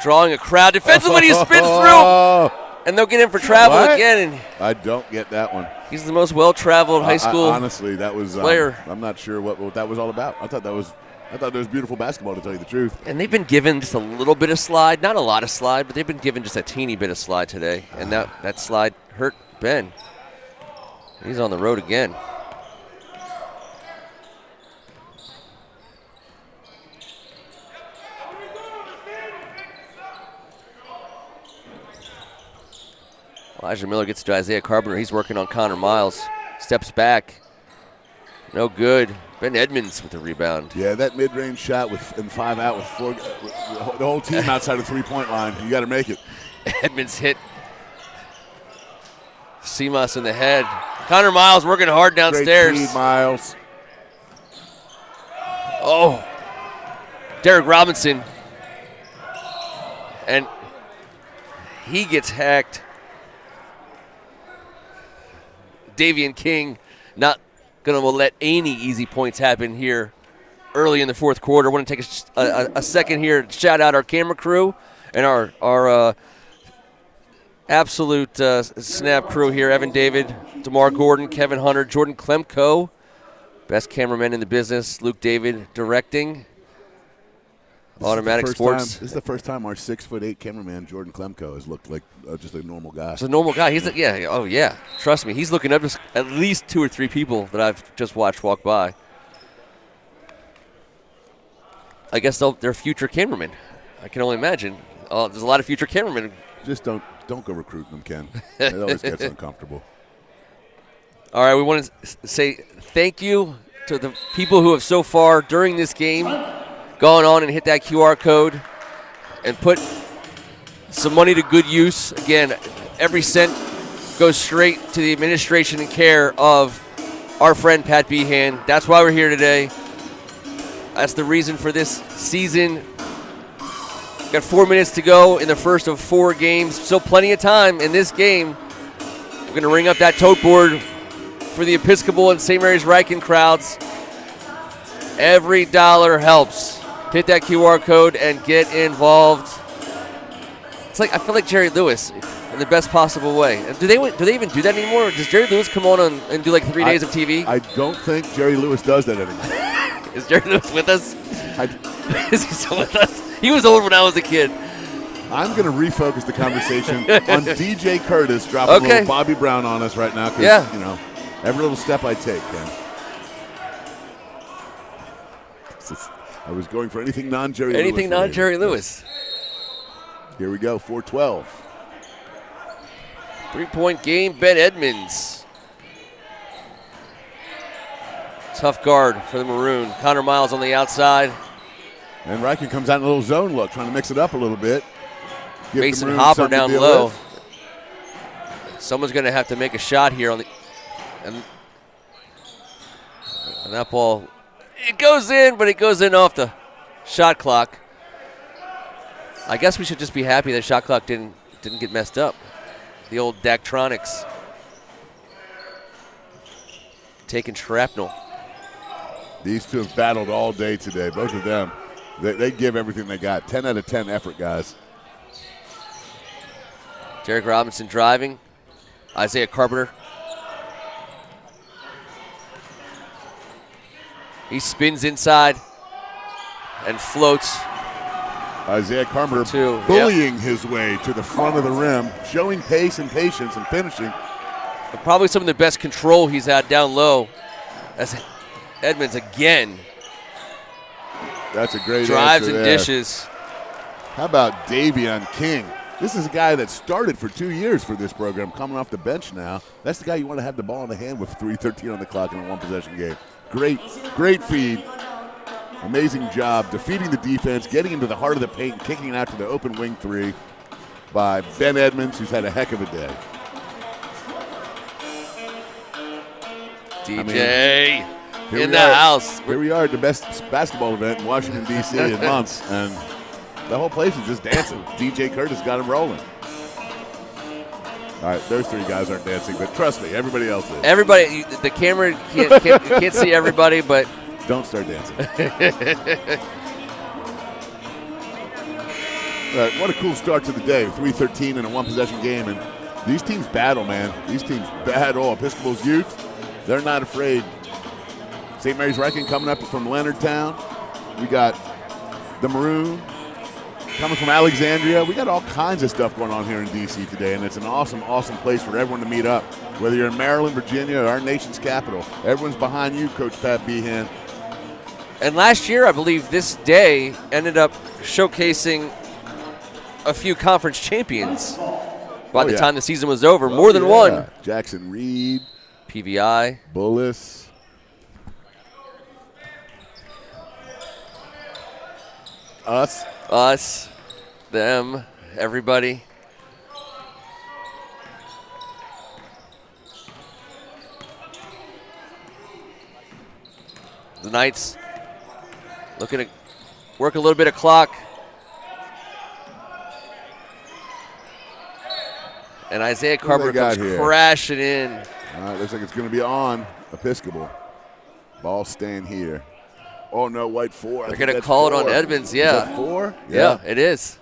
drawing a crowd defensively. He spins through, and they'll get in for travel again. And I don't get that one. he's the most well-traveled high school honestly, that was player. I'm not sure what that was all about. I thought that was I thought it was beautiful basketball, to tell you the truth. And they've been given just a little bit of slide, not a lot of slide, but they've been given just a teeny bit of slide today. And that slide hurt Ben. He's on the road again. Elijah Miller gets to Isaiah Carpenter. He's working on Connor Miles. Steps back. No good. Ben Edmonds with the rebound. Yeah, that mid-range shot and 5 out with 4, the whole team outside the three-point line. You got to make it. Edmonds hit Seamus in the head. Connor Miles working hard downstairs. Great feed, Miles. Oh, Derek Robinson. And he gets hacked. Davian King not going to let any easy points happen here early in the fourth quarter. I want to take a second here to shout out our camera crew and our absolute snap crew here. Evan David, DeMar Gordon, Kevin Hunter, Jordan Klemko, best cameraman in the business, Luke David directing. Automatic Sports. This is the first time our 6'8" cameraman, Jordan Klemko, has looked like just a normal guy. He's a normal guy. Yeah. Trust me, he's looking up to at least 2 or 3 people that I've just watched walk by. I guess they're future cameramen. I can only imagine. There's a lot of future cameramen. Just don't go recruiting them, Ken. It always gets uncomfortable. All right, we want to say thank you to the people who have so far during this game gone on and hit that QR code and put some money to good use. Again, every cent goes straight to the administration and care of our friend Pat Behan. That's why we're here today. That's the reason for this season. Got 4 minutes to go in the first of 4 games. Still plenty of time in this game. We're going to ring up that tote board for the Episcopal and St. Mary's Riken crowds. Every dollar helps. Hit that QR code and get involved. It's like I feel like Jerry Lewis in the best possible way. Do they even do that anymore? Does Jerry Lewis come on and do like 3 days of TV? I don't think Jerry Lewis does that anymore. Is Jerry Lewis with us? Is he still with us? He was old when I was a kid. I'm going to refocus the conversation on DJ Curtis dropping a little Bobby Brown on us right now. Yeah. You know, every little step I take, Ken. I was going for anything non-Jerry Lewis. Anything non-Jerry Lewis. Here we go, 4-12. 3-point game, Ben Edmonds. Tough guard for the Maroon. Connor Miles on the outside. And Riken comes out in a little zone look, trying to mix it up a little bit. Mason Hopper down low. Someone's going to have to make a shot here and that ball, it goes in, but it goes in off the shot clock. I guess we should just be happy that shot clock didn't get messed up. The old Daktronics taking shrapnel. These two have battled all day today, both of them. They give everything they got. 10 out of 10 effort, guys. Derek Robinson driving. Isaiah Carpenter. He spins inside and floats. Isaiah Carpenter bullying his way to the front of the rim, showing pace and patience and finishing. Probably some of the best control he's had down low. That's Edmonds again. That's a great drives answer and there. dishes. How about Davian King? This is a guy that started for 2 years for this program, coming off the bench now. That's the guy you want to have the ball in the hand with 3:13 on the clock in a one-possession game. Great feed. Amazing job defeating the defense, getting into the heart of the paint, and kicking it out to the open wing 3 by Ben Edmonds, who's had a heck of a day. DJ in the house. Here we are at the best basketball event in Washington, D.C. in months, and the whole place is just dancing. DJ Curtis got him rolling. All right, those 3 guys aren't dancing, but trust me, everybody else is. Everybody, the camera can't see everybody, but don't start dancing. What a cool start to the day. 3:13 in a one-possession game, and these teams battle, man. These teams battle. Episcopal's youth, they're not afraid. St. Mary's Riken coming up from Leonardtown. We got the Maroon coming from Alexandria. We got all kinds of stuff going on here in D.C. today, and it's an awesome, awesome place for everyone to meet up. Whether you're in Maryland, Virginia, or our nation's capital, everyone's behind you, Coach Pat Behan. And last year, I believe this day ended up showcasing a few conference champions by the time the season was over. More than one. Jackson Reed. PVI. Bullis. Us. Them. Everybody. The Knights looking to work a little bit of clock. And Isaiah Carpenter comes crashing in. All right, looks like it's going to be on Episcopal. Ball staying here. Oh, no, white 4. They're going to call it on Edmonds, yeah. Is that 4? Yeah, it is.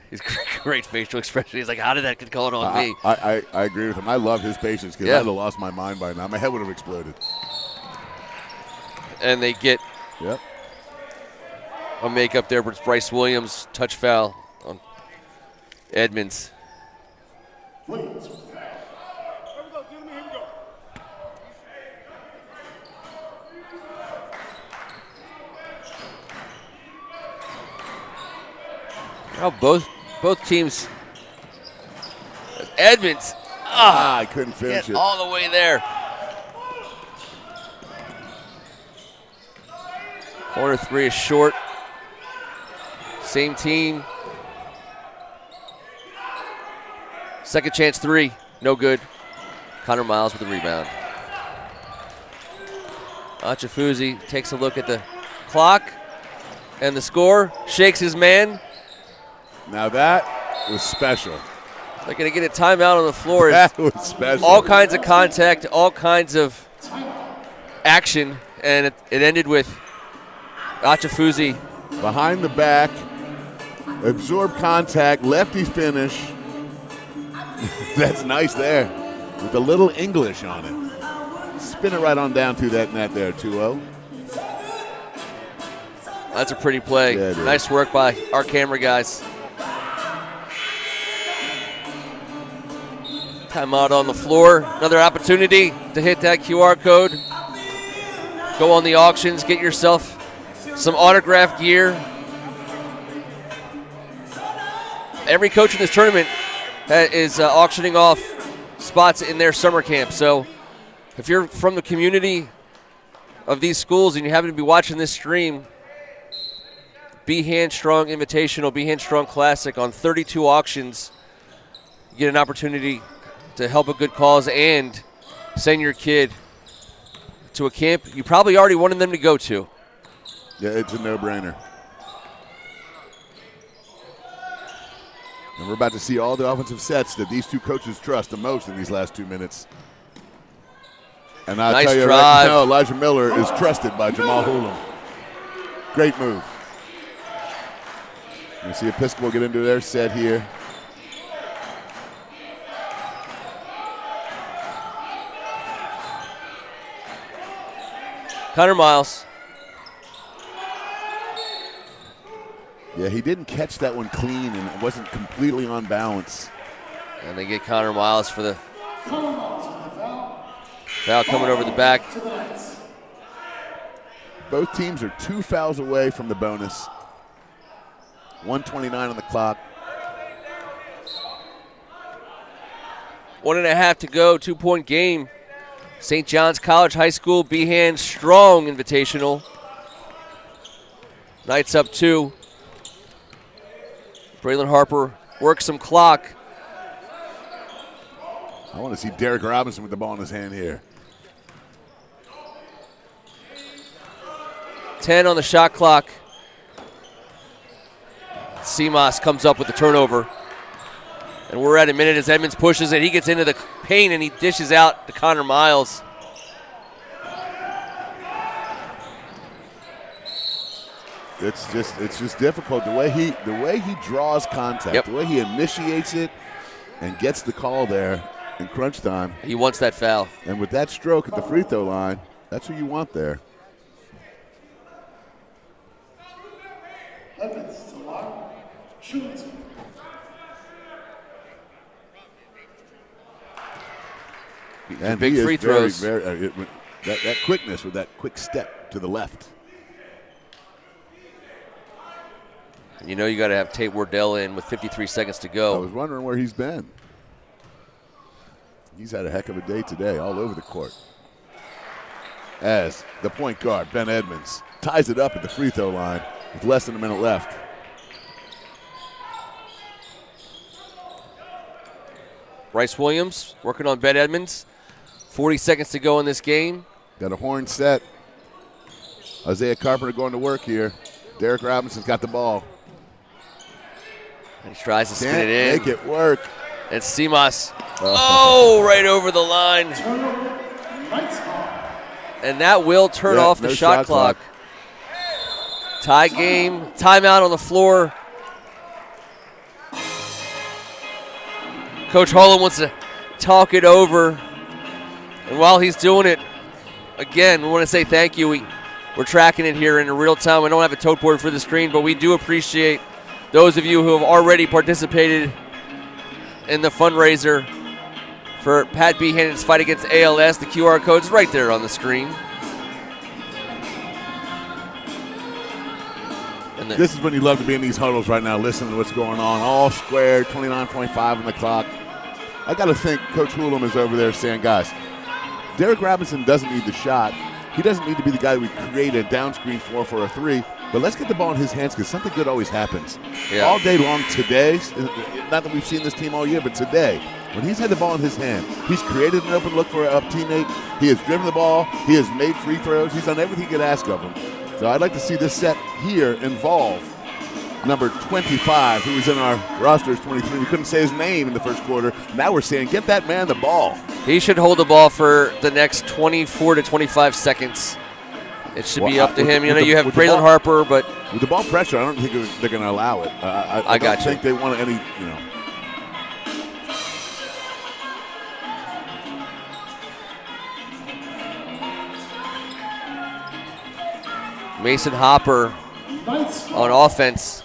He's great facial expression. He's like, how did that get called on me? I agree with him. I love his patience because I would have lost my mind by now. My head would have exploded. And they get a makeup there, but it's Bryce Williams, touch foul on Edmonds. Now both teams. Edmonds. I couldn't finish it. All the way there. Corner 3 is short. Same team. Second chance 3. No good. Connor Miles with the rebound. Achafuzi takes a look at the clock and the score. Shakes his man. Now that was special. They're going to get a timeout on the floor. That was special. All kinds of contact, all kinds of action, and it ended with Achafuzi. Behind the back, absorb contact, lefty finish. That's nice there with a little English on it. Spin it right on down through that net there, 2-0. That's a pretty play. Yeah, nice work by our camera guys. Timeout on the floor. Another opportunity to hit that QR code. Go on the auctions. Get yourself some autographed gear. Every coach in this tournament is auctioning off spots in their summer camp. So if you're from the community of these schools and you happen to be watching this stream, Behan Strong Invitational, Behan Strong Classic on 32 auctions, you get an opportunity to help a good cause and send your kid to a camp you probably already wanted them to go to. Yeah, it's a no-brainer. And we're about to see all the offensive sets that these two coaches trust the most in these last 2 minutes. And I'll tell you right now, Elijah Miller is trusted by Jamal Hulam. Great move. You see Episcopal get into their set here. Connor Miles. Yeah, he didn't catch that one clean, and it wasn't completely on balance. And they get Connor Miles for the foul coming over the back. Both teams are 2 fouls away from the bonus. 1:29 on the clock. 1.5 to go, 2-point game. St. John's College High School Behan Strong Invitational. Knights up 2. Braylon Harper works some clock. I want to see Derek Robinson with the ball in his hand here. 10 on the shot clock. Seamas comes up with the turnover. And we're at a minute as Edmonds pushes it. He gets into the paint and he dishes out to Connor Miles. It's just difficult the way he draws contact, the way he initiates it and gets the call there. in crunch time. He wants that foul. And with that stroke at the free throw line, that's who you want there. Evans to line. Shoots. And big he is free throws. That quickness with that quick step to the left. You know you got to have Tate Wardell in with 53 seconds to I go. was wondering where he's been. He's had a heck of a day today, all over the court. As the point guard, Ben Edmonds, ties it up at the free throw line with less than a minute left. Bryce Williams working on Ben Edmonds. 40 seconds to go in this game. Got a horn set. Isaiah Carpenter going to work here. Derek Robinson's got the ball. And he tries to spin Can't it in. make it work. It's Simas. Oh, right over the line. And that will turn Yeah, off the no shot clock. Tie game. Timeout on the floor. Coach Holland wants to talk it over. And while he's doing it, again, we want to say thank you. We're tracking it here in real time. We don't have a tote board for the screen, but we do appreciate those of you who have already participated in the fundraiser for Pat Behannon's fight against ALS. The QR code's right there on the screen. And This is when you love to be in these huddles right now, listening to what's going on. All square, 29.5 on the clock. I got to think Coach Hulam is over there saying, guys, Derek Robinson doesn't need the shot. He doesn't need to be the guy we create a down screen for a three. But let's get the ball in his hands because something good always happens. Yeah. All day long today, not that we've seen this team all year, but today, when he's had the ball in his hand, he's created an open look for a teammate. He has driven the ball. He has made free throws. He's done everything you could ask of him. So I'd like to see this set here involve number 25, who was in our roster as 23. We couldn't say his name in the first quarter. Now we're saying, get that man the ball. he should hold the ball for the next 24 to 25 seconds. It should be up to him. You know, you have Braylon Harper, but with the ball pressure, I don't think they're going to allow it. I don't think they want any, you know. Mason Hopper on offense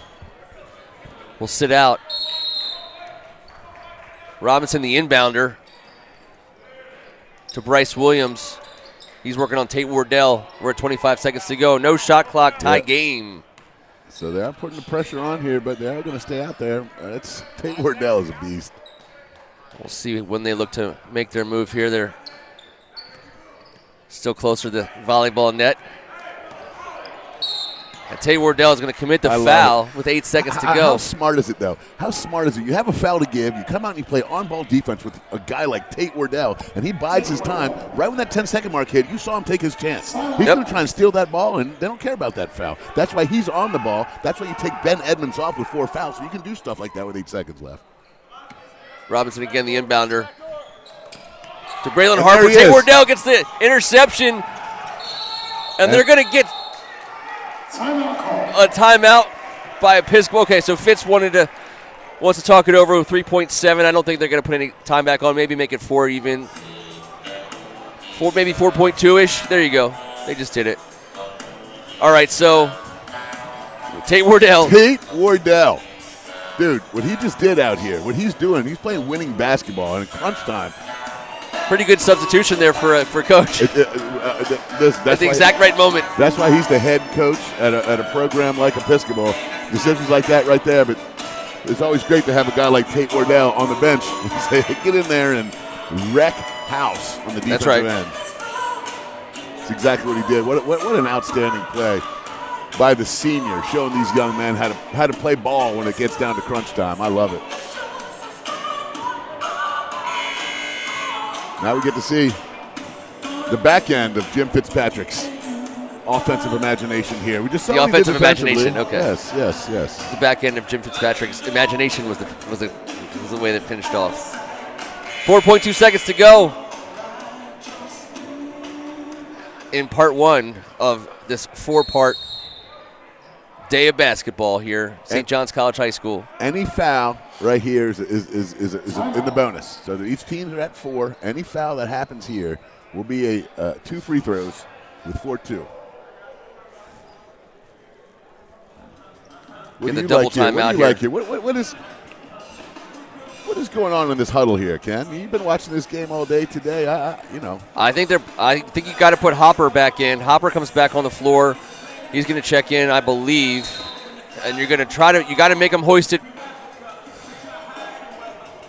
will sit out. Robinson, the inbounder, to Bryce Williams. He's working on Tate Wardell. We're at 25 seconds to go. No shot clock, tie game. So they are putting the pressure on here, but they are going to stay out there. Tate Wardell is a beast. We'll see when they look to make their move here. They're still closer to the volleyball net. And Tate Wardell is going to commit the foul with 8 seconds to go. How smart is it, though? How smart is it? You have a foul to give. You come out and you play on-ball defense with a guy like Tate Wardell, and he bides his time. Right when that 10-second mark hit, you saw him take his chance. He's going to try and steal that ball, and they don't care about that foul. That's why he's on the ball. That's why you take Ben Edmonds off with 4 fouls, so you can do stuff like that with 8 seconds left. Robinson again, the inbounder. To Braylon Harper. Tate Wardell gets the interception, and they're going to get a timeout by Episcopal. Okay, so Fitz wants to talk it over with 3.7. I don't think they're going to put any time back on. Maybe make it 4 even. Maybe 4.2-ish. There you go. They just did it. All right, so Tate Wardell. Dude, what he just did out here, what he's doing, he's playing winning basketball in crunch time. Pretty good substitution there for Coach. At the exact right moment. That's why he's the head coach at a program like Episcopal. Decisions like that right there, but it's always great to have a guy like Tate Wardell on the bench and say, get in there and wreck house on the defensive end. That's exactly what he did. What an outstanding play by the senior, showing these young men how to play ball when it gets down to crunch time. I love it. Now we get to see the back end of Jim Fitzpatrick's offensive imagination here. We just saw the offensive imagination. Okay. Yes. The back end of Jim Fitzpatrick's imagination was the way that finished off. 4.2 seconds to go in part 1 of this 4-part day of basketball here, St. John's College High School. Any foul right here is in the bonus. So that each team's are at 4. Any foul that happens here will be a 2 free throws with 4-2. What Get do the you double like here? timeout What do you here. like here? What is going on in this huddle here, Ken? You've been watching this game all day today. I think you got to put Hopper back in. Hopper comes back on the floor. He's going to check in, I believe, and you're going to you got to make him hoist it.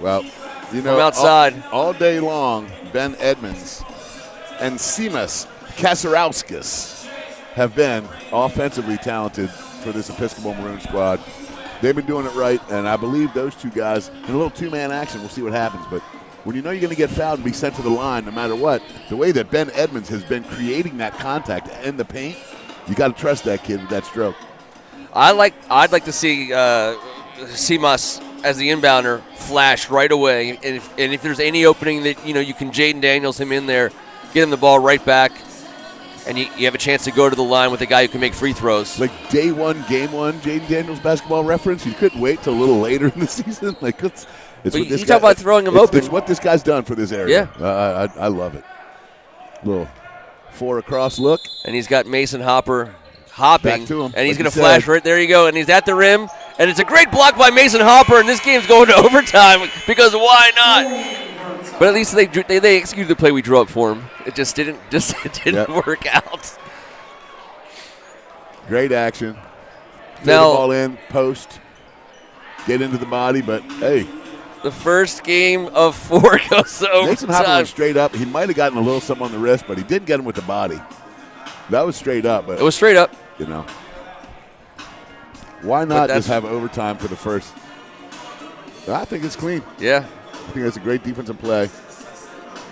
Well, from outside all day long, Ben Edmonds and Simas Kasarauskas have been offensively talented for this Episcopal Maroon squad. They've been doing it right, and I believe those two guys, in a little two-man action, we'll see what happens. But when you know you're going to get fouled and be sent to the line no matter what, the way that Ben Edmonds has been creating that contact in the paint, you got to trust that kid with that stroke. I'd like to see Simas as the inbounder flash right away, and if there's any opening that you can Jaden Daniels him in there, get him the ball right back, and you have a chance to go to the line with a guy who can make free throws. Like day one, game one, Jaden Daniels basketball reference. You couldn't wait till a little later in the season. Like it's what this you guy, talk about throwing him open. It's what this guy's done for this area. Yeah, I love it. Little 4 across look, and he's got Mason Hopper hopping, back to him, and he's like going to you flash said. right there. You go, and he's at the rim, and it's a great block by Mason Hopper, and this game's going to overtime because why not? But at least they executed the play we drew up for him. It just didn't work out. Great action. Throw the Now- ball in, post, get into the body, but hey, The first game of 4 goes to Mason Hopper overtime. went straight up. He might have gotten a little something on the wrist, but he didn't get him with the body. That was straight up, but It was straight up. why not that's- just have overtime for the first? I think it's clean. Yeah. I think that's a great defensive play.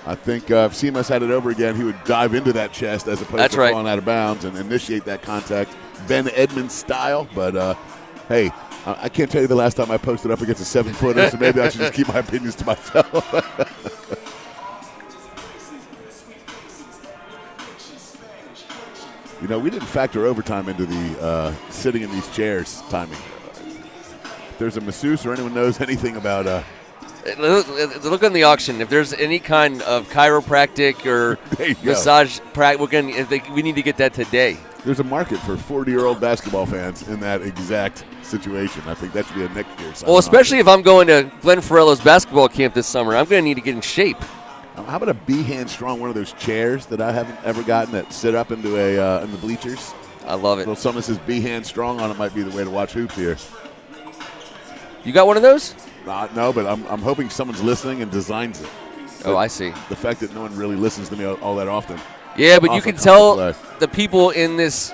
I think if Simas had it over again, he would dive into that chest as opposed That's to right. falling out of bounds and initiate that contact, Ben Edmonds style. But, hey, I can't tell you the last time I posted up against a 7-footer, so maybe I should just keep my opinions to myself. We didn't factor overtime into the sitting in these chairs timing. If there's a masseuse or anyone knows anything about Look on the auction. If there's any kind of chiropractic or There you go. massage practice, we need to get that today. there's a market for 40-year-old basketball fans in that exact situation. I think that should be a next year. Well, especially if I'm going to Glenn Farello's basketball camp this summer, I'm going to need to get in shape. How about a B-hand strong, one of those chairs that I haven't ever gotten that sit up into in the bleachers? I love it. Little something that says B-hand strong on it might be the way to watch hoops here. You got one of those? No, but I'm hoping someone's listening and designs it. Oh, I see. The fact that no one really listens to me all that often. Yeah, but you Also can comes tell to play. the people in this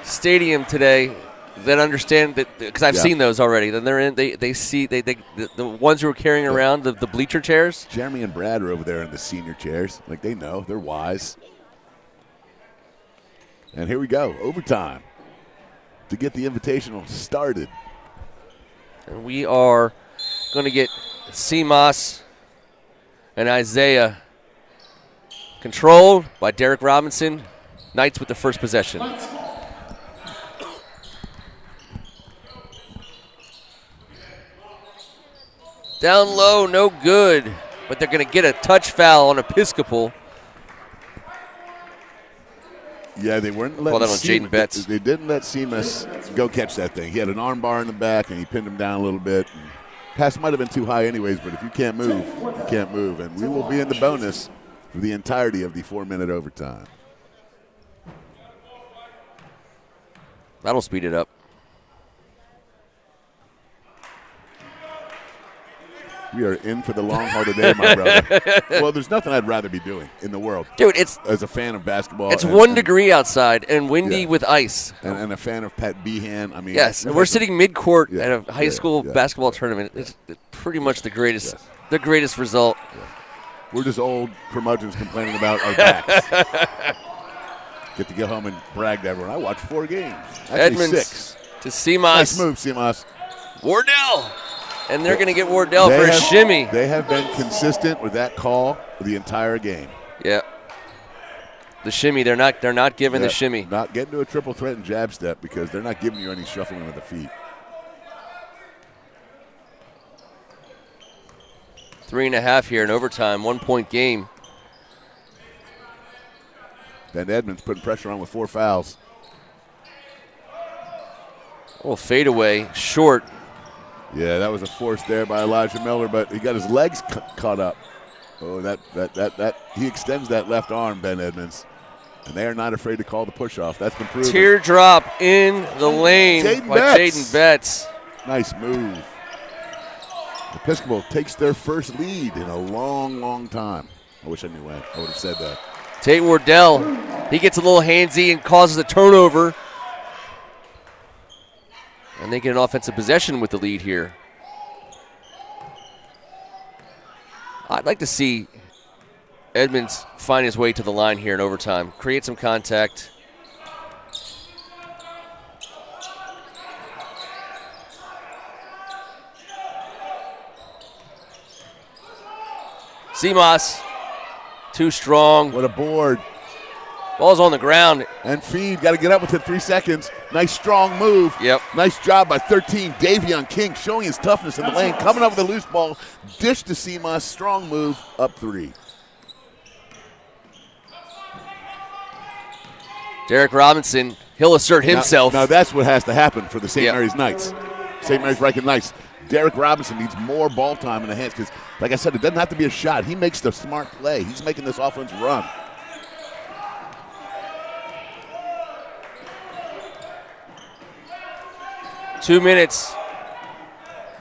stadium today that understand that, because I've Yeah. seen those already. Then they're in. They see the ones who are carrying around the bleacher chairs. Jeremy and Brad are over there in the senior chairs. Like, they know. They're wise. And here we go. Overtime to get the invitational started. And we are going to get Simas and Isaiah controlled by Derek Robinson. Knights with the first possession. Down low, no good. But they're going to get a touch foul on Episcopal. Yeah, they weren't letting Call that on Jaden Betts. They didn't let Simas go catch that thing. He had an arm bar in the back, and he pinned him down a little bit. Pass might have been too high anyways, but if you can't move, you can't move. And we will be in the bonus for the entirety of the 4-minute overtime. That'll speed it up. We are in for the long haul today, my brother. Well, there's nothing I'd rather be doing in the world. Dude, it's As a fan of basketball. it's and- 1 and- degree outside and windy Yeah. with ice. And a fan of Pat Behan. I mean, Yes, we've we're had some- sitting mid-court Yeah, at a high yeah, school yeah. basketball tournament. It's pretty much the greatest, Yes. the greatest result. We're just old curmudgeons complaining about our backs. Get to go home and brag to everyone. I watched 4 games. Actually, Edmonds 6. to Simas. Nice move, Simas. Wardell, and they're going to get Wardell They for a have- shimmy. They have been consistent with that call the entire game. Yeah, the shimmy. They're not giving the Yeah, shimmy. Not getting to a triple threat and jab step because they're not giving you any shuffling of the feet. 3.5 here in overtime, 1-point game. Ben Edmonds putting pressure on with 4 fouls. A little fadeaway, short. Yeah, that was a force there by Elijah Miller, but he got his legs caught up. Oh, that he extends that left arm, Ben Edmonds. And they are not afraid to call the push-off. That's been proven. Teardrop in the lane by Jaden Betts. Nice move. Episcopal takes their first lead in a long, long time. I wish I knew when. I would have said that. Tate Wardell, he gets a little handsy and causes a turnover. And they get an offensive possession with the lead here. I'd like to see Edmonds find his way to the line here in overtime, create some contact. Seamoss, too strong. What a board. Ball's on the ground. And feed, got to get up within 3 seconds. Nice strong move. Yep. Nice job by 13, Davion King, showing his toughness in the lane, coming up with a loose ball. Dish to Seamoss, strong move, up 3. Derek Robinson, he'll assert himself. Now that's what has to happen for the St. Yep. Mary's Knights. St. Mary's Riken Knights. Derek Robinson needs more ball time in the hands because, like I said, it doesn't have to be a shot. He makes the smart play. He's making this offense run. Two minutes.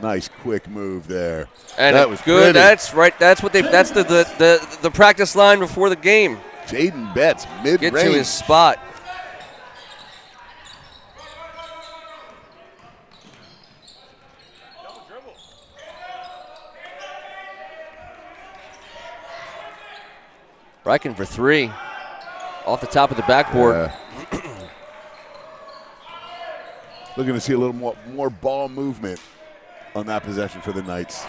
Nice quick move there. And that was good. Pretty. That's right. That's what they. That's the practice line before the game. Jaden Betts, mid-range. Get to his spot. Riken for 3. Off the top of the backboard. Yeah. Looking to see a little more ball movement on that possession for the Knights.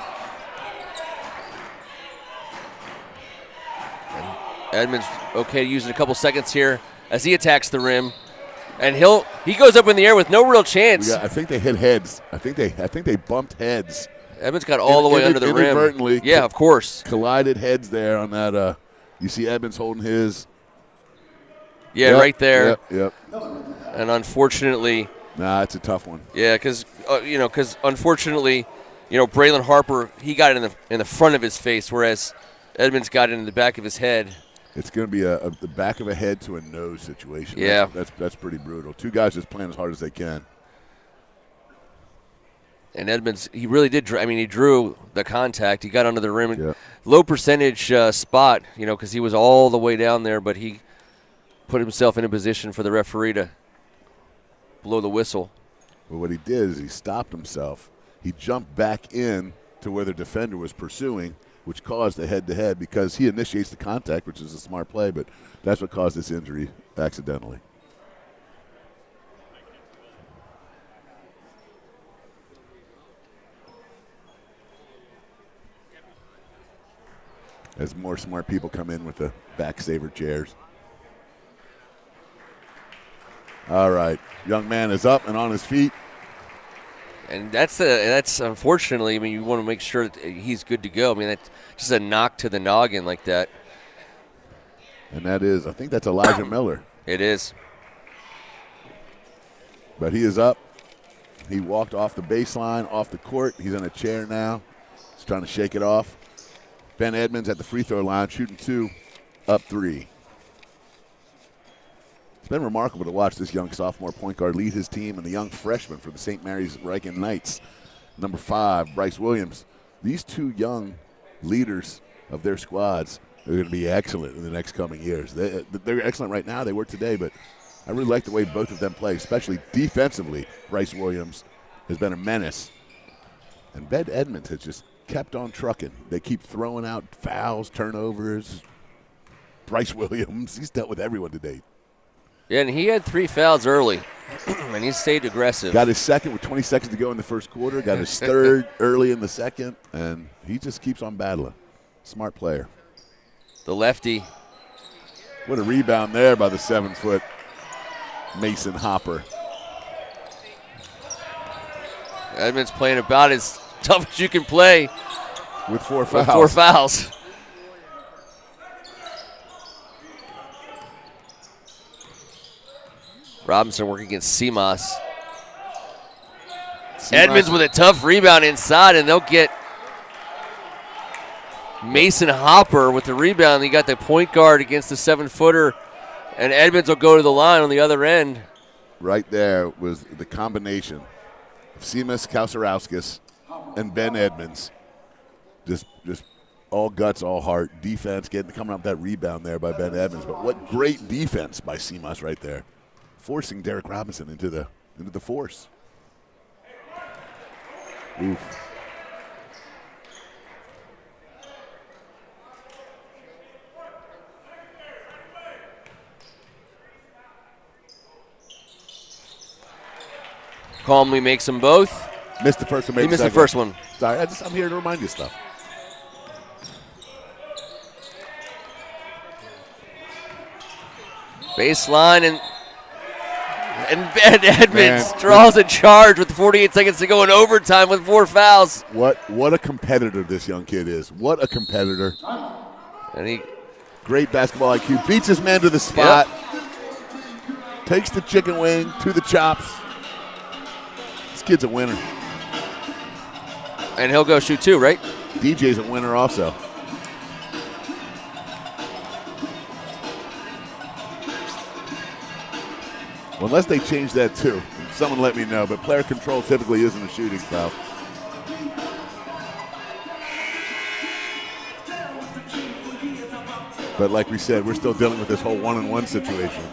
Edmonds okay using a couple seconds here as he attacks the rim, and he goes up in the air with no real chance. I think they hit heads. I think they bumped heads. Edmonds got all the way under the rim. Inadvertently, yeah, of course. Collided heads there on that. You see Edmonds holding his. Yeah, yep, right there. Yep. And unfortunately. Nah, it's a tough one. Yeah, because unfortunately, Braylon Harper, he got it in the front of his face, whereas Edmonds got it in the back of his head. It's going to be the back of a head to a nose situation. Yeah, that's pretty brutal. Two guys just playing as hard as they can. And Edmonds, he really did. He drew the contact. He got under the rim. Yeah. Low percentage spot, because he was all the way down there, but he put himself in a position for the referee to blow the whistle. Well, what he did is he stopped himself. He jumped back in to where the defender was pursuing, which caused the head-to-head because he initiates the contact, which is a smart play, but that's what caused this injury accidentally. As more smart people come in with the back saver chairs. All right, young man is up and on his feet. And that's unfortunately, you want to make sure that he's good to go. That's just a knock to the noggin like that. And I think that's Elijah Miller. It is. But he is up. He walked off the baseline, off the court. He's in a chair now. He's trying to shake it off. Ben Edmonds at the free throw line, shooting 2, up 3. It's been remarkable to watch this young sophomore point guard lead his team and the young freshman for the St. Mary's Riken Knights. Number 5, Bryce Williams. These two young leaders of their squads are going to be excellent in the next coming years. They're excellent right now. They were today, but I really like the way both of them play, especially defensively. Bryce Williams has been a menace. And Ben Edmonds has just kept on trucking. They keep throwing out fouls, turnovers. Bryce Williams, he's dealt with everyone today. Yeah, and he had 3 fouls early, and he stayed aggressive. Got his second with 20 seconds to go in the first quarter. Got his third early in the second, and he just keeps on battling. Smart player. The lefty. What a rebound there by the 7-foot Mason Hopper. Edmonds playing about as tough as you can play. With 4 fouls. With 4 fouls. Robinson working against Seamas. Edmonds with a tough rebound inside, and they'll get Mason Hopper with the rebound. You got the point guard against the 7-footer, and Edmonds will go to the line on the other end. Right there was the combination of Seamus Kausarauskas and Ben Edmonds. Just all guts, all heart. Defense coming up that rebound there by Ben Edmonds. But what great defense by Seamus right there, forcing Derek Robinson into the force. Oof. Calmly makes them both. Missed the first one. He missed the first one. Sorry, I'm here to remind you stuff. Baseline, and Ben Edmonds draws a charge with 48 seconds to go in overtime with 4 fouls. What a competitor this young kid is. What a competitor. And he great basketball IQ. Beats his man to the spot. Yep. Takes the chicken wing to the chops. This kid's a winner. And he'll go shoot too, right? DJ's a winner also. Well, unless they change that too. Someone let me know, but player control typically isn't a shooting foul. But like we said, we're still dealing with this whole 1-and-1 situation.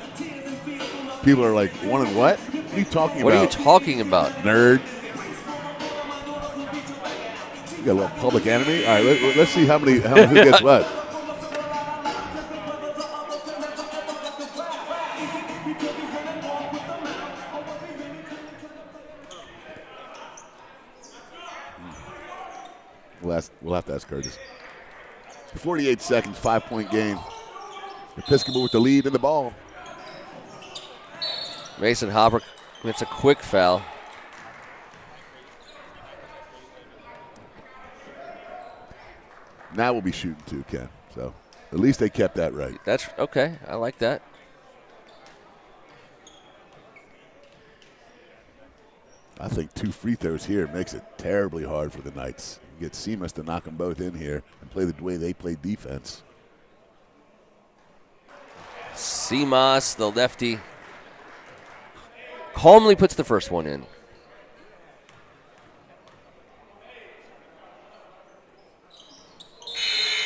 People are like, 1 and what? What are you talking about? What are you talking about? Nerd. You got a little public enemy? All right, let's see who gets what. We'll have to ask Curtis. 48 seconds, 5-point game. Episcopal with the lead in the ball. Mason Hopper commits a quick foul. Now we'll be shooting too, Ken. So at least they kept that right. That's okay. I like that. I think 2 free throws here makes it terribly hard for the Knights. You get Seamus to knock them both in here and play the way they play defense. Seamas, the lefty, calmly puts the first one in.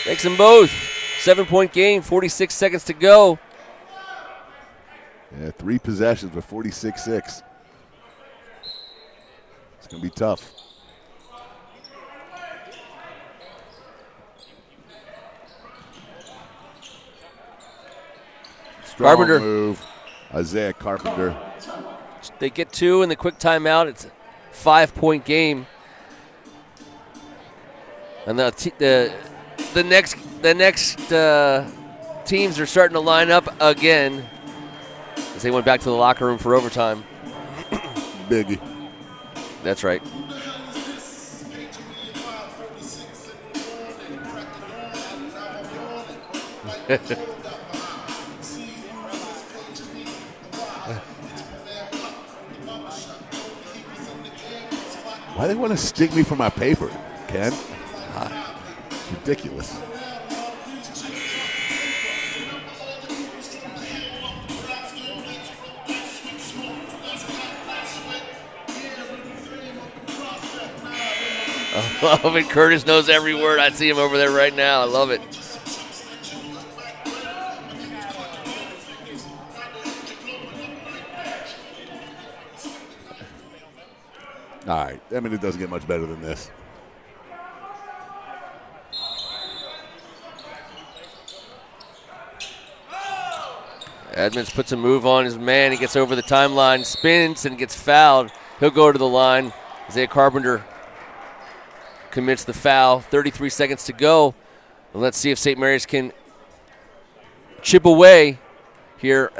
Makes them both. 7-point game, 46 seconds to go. Yeah, 3 possessions with 46-6. It's going to be tough. Strong Carpenter. move. Isaiah Carpenter. They get 2 in the quick timeout. It's a 5-point game. And the next teams are starting to line up again as they went back to the locker room for overtime. Biggie. That's right. Why they want to stick me for my paper, Ken? It's ridiculous. I love it. Curtis knows every word. I see him over there right now. I love it. All right. I mean, it doesn't get much better than this. Edmonds puts a move on his man. He gets over the timeline, spins, and gets fouled. He'll go to the line. Isaiah Carpenter commits the foul. 33 seconds to go. And let's see if St. Mary's can chip away here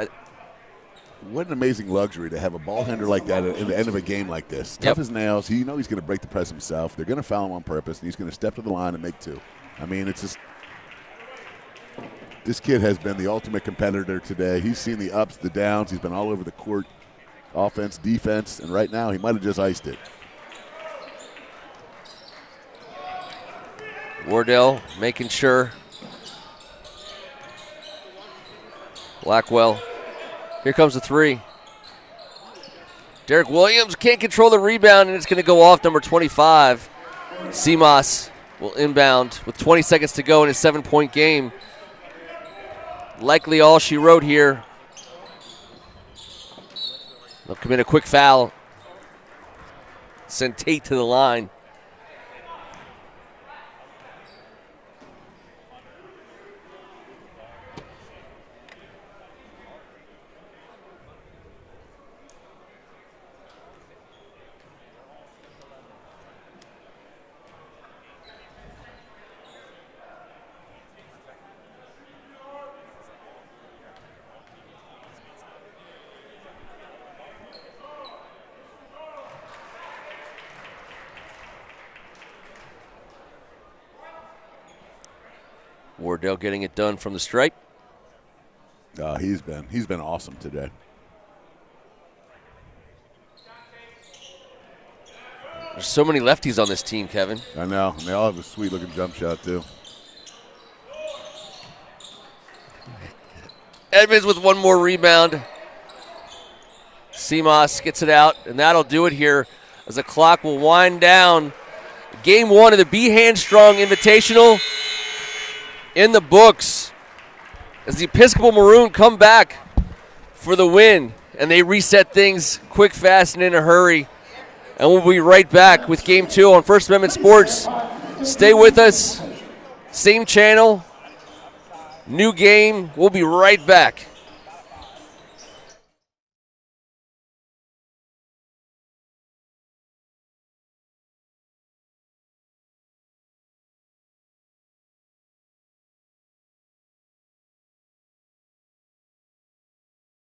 what an amazing luxury to have a ball handler like that at the end of a game like this. Tough as nails. He's going to break the press himself. They're going to foul him on purpose, and he's going to step to the line and make two. I mean, it's just this kid has been the ultimate competitor today. He's seen the ups, the downs. He's been all over the court, offense, defense, and right now he might have just iced it. Wardell making sure. Blackwell. Here comes the three. Derek Williams can't control the rebound, and it's going to go off number 25. Seamas will inbound with 20 seconds to go in his 7-point game. Likely all she wrote here. They'll commit a quick foul. Send Tate to the line. Wardell getting it done from the stripe. He's been awesome today. There's so many lefties on this team, Kevin. I know, and they all have a sweet-looking jump shot, too. Edmonds with one more rebound. Seamas gets it out, and that'll do it here as the clock will wind down. Game 1 of the Be Hand Strong Invitational in the books as the Episcopal Maroon come back for the win, and they reset things quick, fast, and in a hurry. And we'll be right back with Game 2 on First Amendment Sports. Stay with us. Same channel, new game. We'll be right back.